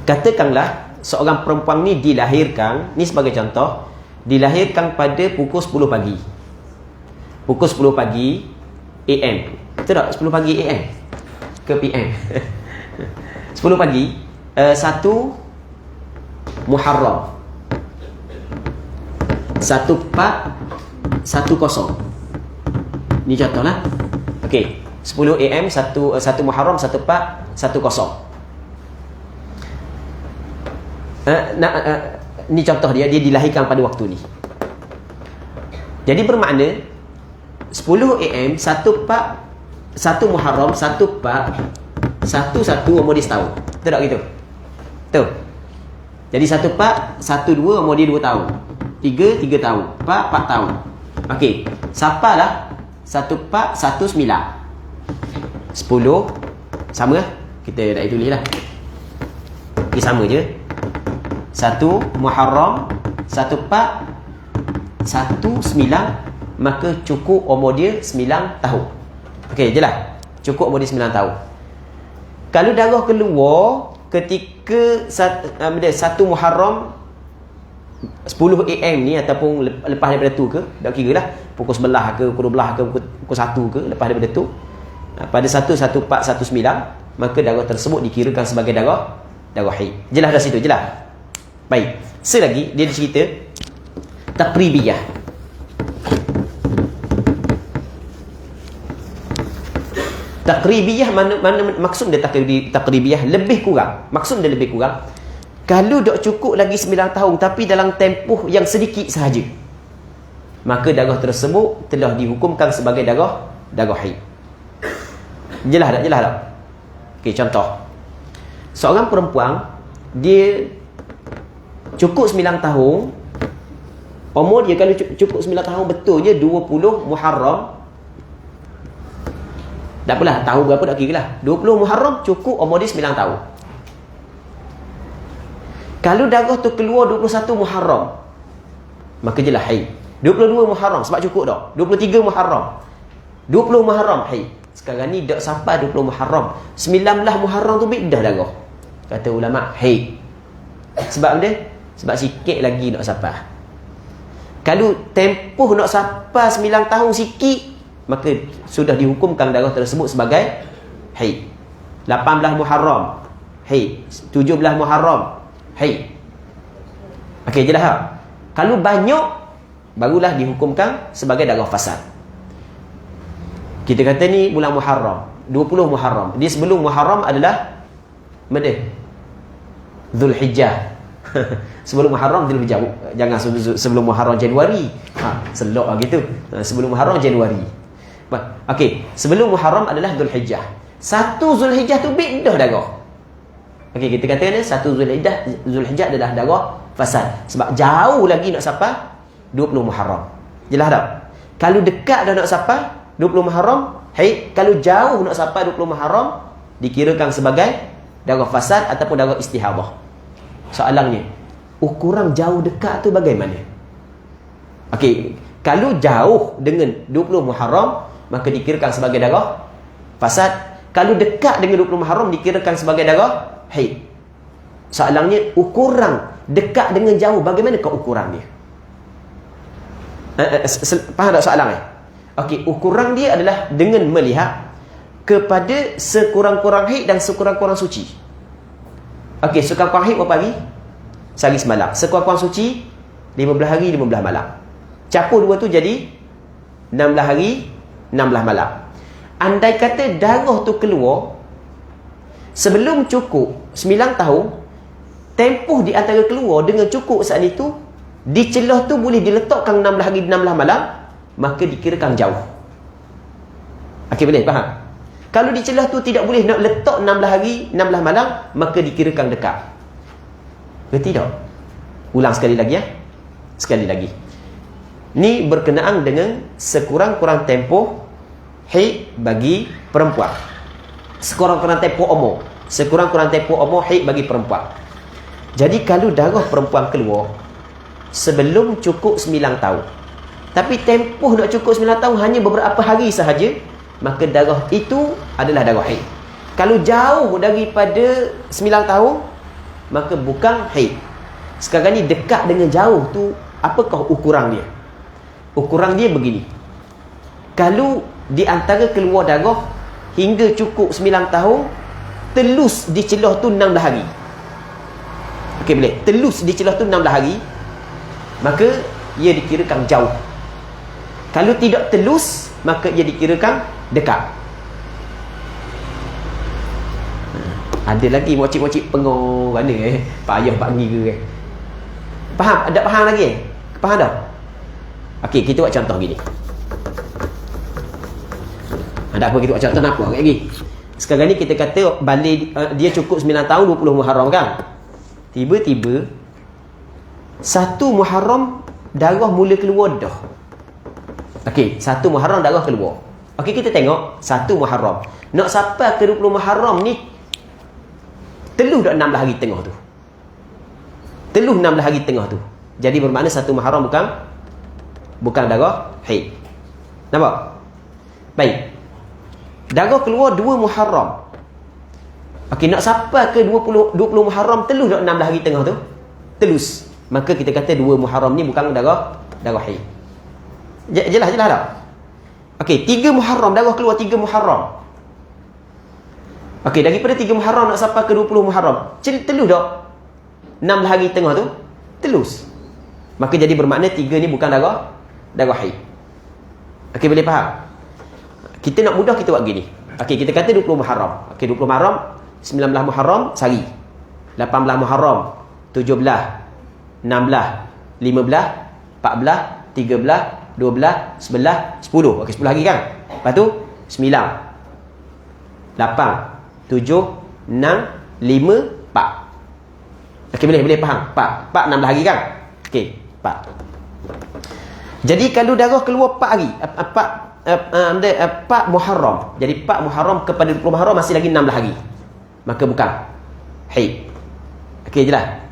Katakanlah seorang perempuan ni dilahirkan, ni sebagai contoh, dilahirkan pada pukul 10 pagi. Pukul 10 pagi AM. Betul tak? 10 pagi AM ke PM? 10 pagi 1 Muharram 1410. Ni contohlah. Okey, 10 AM 1 Muharram 1410. Ni contoh dia dilahirkan pada waktu ni. Jadi bermakna 10 AM 1 Muharram 1411 umur dia setahun. Betul tak gitu? Betul. Jadi 1412 umur dia 2 tahun. 3 tahun. 4 tahun. Okey, siapalah 1419. 10 sama lah. Kita nak tulis lah. Okey, sama je. 1 Muharram 1419, maka cukup umur dia 9 tahun. Okey, jelas. Cukup umur dia 9 tahun. Kalau darah keluar ketika 1 Muharram 10 AM ni, ataupun lepas daripada tu ke, tak kira lah, pukul 11 ke, pukul 12 ke, pukul 1 ke, lepas daripada tu, pada 1419, maka darah tersebut dikirakan sebagai darah haid. Jelas dah situ, jelas. Baik, selagi dia cerita taqribiyah. Taqribiyah mana maksud dia taqribiyah? Lebih kurang. Maksud dia lebih kurang, kalau dok cukup lagi 9 tahun tapi dalam tempoh yang sedikit sahaja, maka darah tersebut telah dihukumkan sebagai darah haid. Jelas tak? Jelas tak? Okey, contoh. Seorang perempuan, dia cukup 9 tahun. Umur dia kalau cukup 9 tahun betulnya 20 Muharram. Tak apalah, tahu berapa tak kira lah. 20 Muharram cukup umur dia 9 tahun. Kalau darah tu keluar 21 Muharram, maka je lah haid. 22 Muharram sebab cukup dah. 23 Muharram, 20 Muharram haid. Sekarang ni dak sampai 20 Muharram, 19 Muharram tu dah darah. Kata ulama haid. Sebab dia, sebab sikit lagi nak sampai. Kalau tempoh nak sampai 9 tahun sikit, maka sudah dihukumkan darah tersebut sebagai haid. 18 Muharram haid, 17 Muharram haid. Okey, jelas tak? Kalau banyak, barulah dihukumkan sebagai darah fasad. Kita kata ni bulan Muharram, 20 Muharram. Dia sebelum Muharram adalah mana? Zulhijjah. Sebelum Muharram Zulhijjah. Jangan sebelum Muharram Januari. Selok lah gitu. Sebelum Muharram Januari. Okey, sebelum Muharram adalah Zulhijjah. 1 Zulhijjah tu dah darah. Okey, kita kata ni 1 Zulhijjah adalah darah fasad. Sebab jauh lagi nak sampai 20 Muharram. Jelas tak? Kalau dekat dah nak sampai 20 Muharram haid, kalau jauh nak sampai 20 Muharram dikirakan sebagai darah fasad ataupun darah istihadah. Soalannya, ukuran jauh dekat tu bagaimana? Okey, kalau jauh dengan 20 Muharram, maka dikirakan sebagai darah fasad. Kalau dekat dengan 20 Muharram dikirakan sebagai darah haid. Soalannya, ukuran dekat dengan jauh, bagaimanakah ukuran dia? Faham tak soalan ni? Okey, ukuran dia adalah dengan melihat kepada sekurang-kurang haid dan sekurang-kurang suci. Okey, sekurang-kurang haid berapa hari? Sehari semalam. Sekurang-kurang suci 15 hari 15 malam. Campur dua tu jadi 16 hari 16 malam. Andai kata darah tu keluar sebelum cukup 9 tahun, tempoh di antara keluar dengan cukup saat itu, di celah tu boleh diletakkan 16 hari 16 malam, maka dikirakan jauh. Okey, boleh faham? Kalau di celah tu tidak boleh nak letak 16 hari 16 malam, maka dikirakan dekat. Berarti tak? Ulang sekali lagi ya. Sekali lagi. Ni berkenaan dengan sekurang-kurang tempoh haid bagi perempuan. Sekurang-kurang tempoh umur. Sekurang-kurang tempoh umur haid bagi perempuan. Jadi kalau darah perempuan keluar sebelum cukup 9 tahun, tapi tempoh nak cukup 9 tahun hanya beberapa hari sahaja, maka darah itu adalah darah haid. Kalau jauh daripada 9 tahun, maka bukan haid. Sekarang ni dekat dengan jauh tu, apakah ukuran dia? Ukuran dia begini. Kalau di antara keluar darah hingga cukup 9 tahun, telus di celah tu 16 hari. Okey, boleh. Telus di celah tu 16 hari, maka ia dikirakan jauh. Kalau tidak telus, maka ia dikirakan dekat. Ada lagi mocik-mocik pengor mana Pak Ayah Pak Ngi ke faham? Ada faham lagi? Faham dah? Okey, kita buat contoh gini. Ada apa kita buat contoh nak apa lagi? Sekarang ni kita kata balik dia cukup 9 tahun 20 Muharram kan? Tiba-tiba 1 Muharram darah mula keluar dah. Okey, 1 Muharram darah keluar. Okey, kita tengok 1 Muharram. Nak sampai ke 20 Muharram ni teluh dah 16 hari tengah tu. Teluh 16 hari tengah tu. Jadi bermakna 1 Muharram bukan darah haid. Nampak? Baik. Darah keluar 2 Muharram. Okey, nak sampai ke 20 Muharram teluh dah 16 hari tengah tu. Telus. Maka kita kata 2 Muharram ni bukan darah haid. Jelas tak? Okey, 3 Muharram darah keluar 3 Muharram. Okey, daripada 3 Muharram nak sampai ke 20 Muharram, telus dah 16 hari tengah tu telus. Maka jadi bermakna 3 ni bukan darah haid. Okey, boleh faham? Kita nak mudah kita buat gini. Okey, kita kata 20 Muharram. Okey, 20 Muharram, 19 Muharram sehari. 18 Muharram, 17, 16, 15, 14, 13, 12, 11, 10. Okey, 10 hari kan? Lepas tu 9, 8, 7, 6, 5, 4. Okey, boleh faham? 4 16 hari kan? Okey, 4. Jadi kalau darah keluar 4 hari, 4 Muharram. Jadi 4 Muharram kepada 20 Muharram masih lagi 16 hari. Maka bukan haid. Okey, jelas.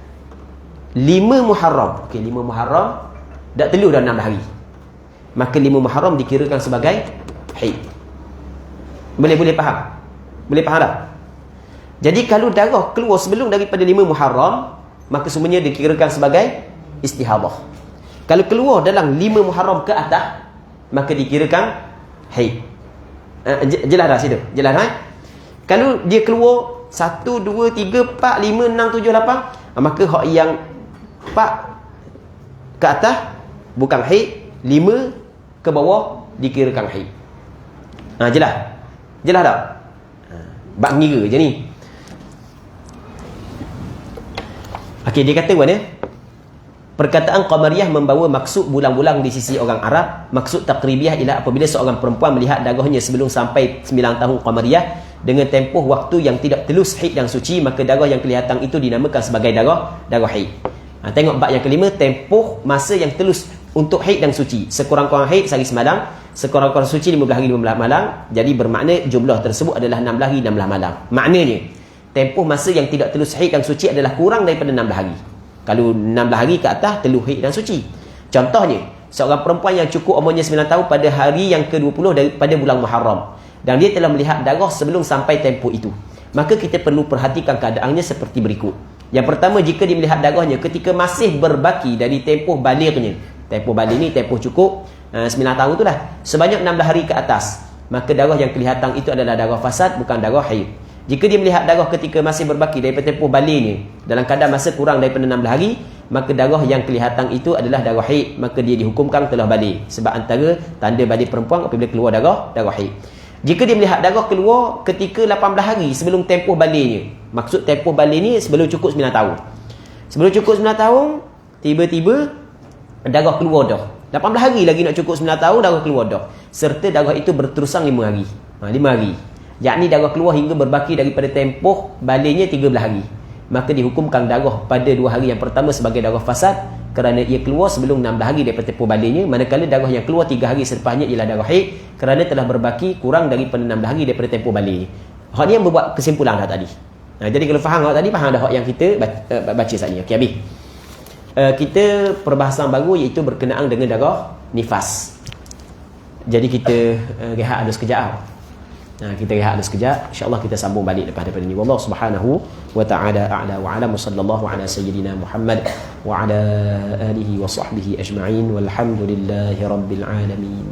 5 Muharram. Okey, 5 Muharram dah teluh dah 16 hari. Maka 5 Muharram dikirakan sebagai haid. Boleh faham? Boleh faham tak? Jadi kalau darah keluar sebelum daripada 5 Muharram, maka semuanya dikirakan sebagai istihadah. Kalau keluar dalam 5 Muharram ke atas, maka dikirakan haid. Jelas dah situ? Jelas dah? Kalau dia keluar 1, 2, 3, 4, 5, 6, 7, 8, maka hak yang 4 ke atas bukan haid, 5 ke bawah dikirakan haid. Jelas? Jelas tak? Bak ngira je ni. Okey, dia kata mana? Perkataan Qamariyah membawa maksud bulan-bulan di sisi orang Arab. Maksud Taqribiyah ialah apabila seorang perempuan melihat darahnya sebelum sampai 9 tahun Qamariyah dengan tempoh waktu yang tidak telus haid dan suci, maka darah yang kelihatan itu dinamakan sebagai darah haid. Tengok bab yang kelima, tempoh masa yang telus untuk haid dan suci. Sekurang-kurang haid sehari semalam, sekurang-kurang suci 15 hari 15 malam. Jadi bermakna jumlah tersebut adalah 16 hari 16 malam. Maknanya tempoh masa yang tidak telus haid dan suci adalah kurang daripada 16 hari. Kalau 16 hari ke atas telus haid dan suci. Contohnya, seorang perempuan yang cukup umurnya 9 tahun pada hari yang ke-20 daripada bulan Muharram, dan dia telah melihat darah sebelum sampai tempoh itu, maka kita perlu perhatikan keadaannya seperti berikut. Yang pertama, jika dia melihat darahnya ketika masih berbaki dari tempoh balighnya. Tempoh baligh ni tempoh cukup 9 tahun tu lah, sebanyak 16 hari ke atas, maka darah yang kelihatan itu adalah darah fasad, bukan darah haid. Jika dia melihat darah ketika masih berbaki daripada tempoh balighnya dalam kadar masa kurang daripada 16 hari, maka darah yang kelihatan itu adalah darah haid, maka dia dihukumkan telah baligh. Sebab antara tanda baligh perempuan apabila keluar darah haid. Jika dia melihat darah keluar ketika 18 hari sebelum tempoh balighnya. Maksud tempoh baligh ni sebelum cukup 9 tahun. Sebelum cukup 9 tahun, tiba-tiba darah keluar dah. 18 hari lagi nak cukup 9 tahun, darah keluar dah. Serta darah itu berterusan 5 hari. 5 hari. Yakni darah keluar hingga berbaki daripada tempoh balighnya 13 hari. Maka dihukumkan darah pada 2 hari yang pertama sebagai darah fasad kerana ia keluar sebelum 16 hari daripada tempoh balighnya, manakala darah yang keluar 3 hari selepasnya ialah darah haid kerana telah berbaki kurang daripada 16 hari daripada tempoh balighnya. Hak ni yang membuat kesimpulan dah tadi. Jadi kalau faham hak tadi, faham dah hak yang kita baca saat ni. Okey, habis. Kita perbahasan baru iaitu berkenaan dengan darah nifas. Jadi kita rehat ada sekejap. Kita rehat ada sekejap. InsyaAllah kita sambung balik lepas daripada ni. Wallahu subhanahu wa ta'ala a'la wa a'lam. Sallallahu ala sayyidina Muhammad wa ala alihi wa sahbihi ajma'in. Walhamdulillahi rabbil alamin.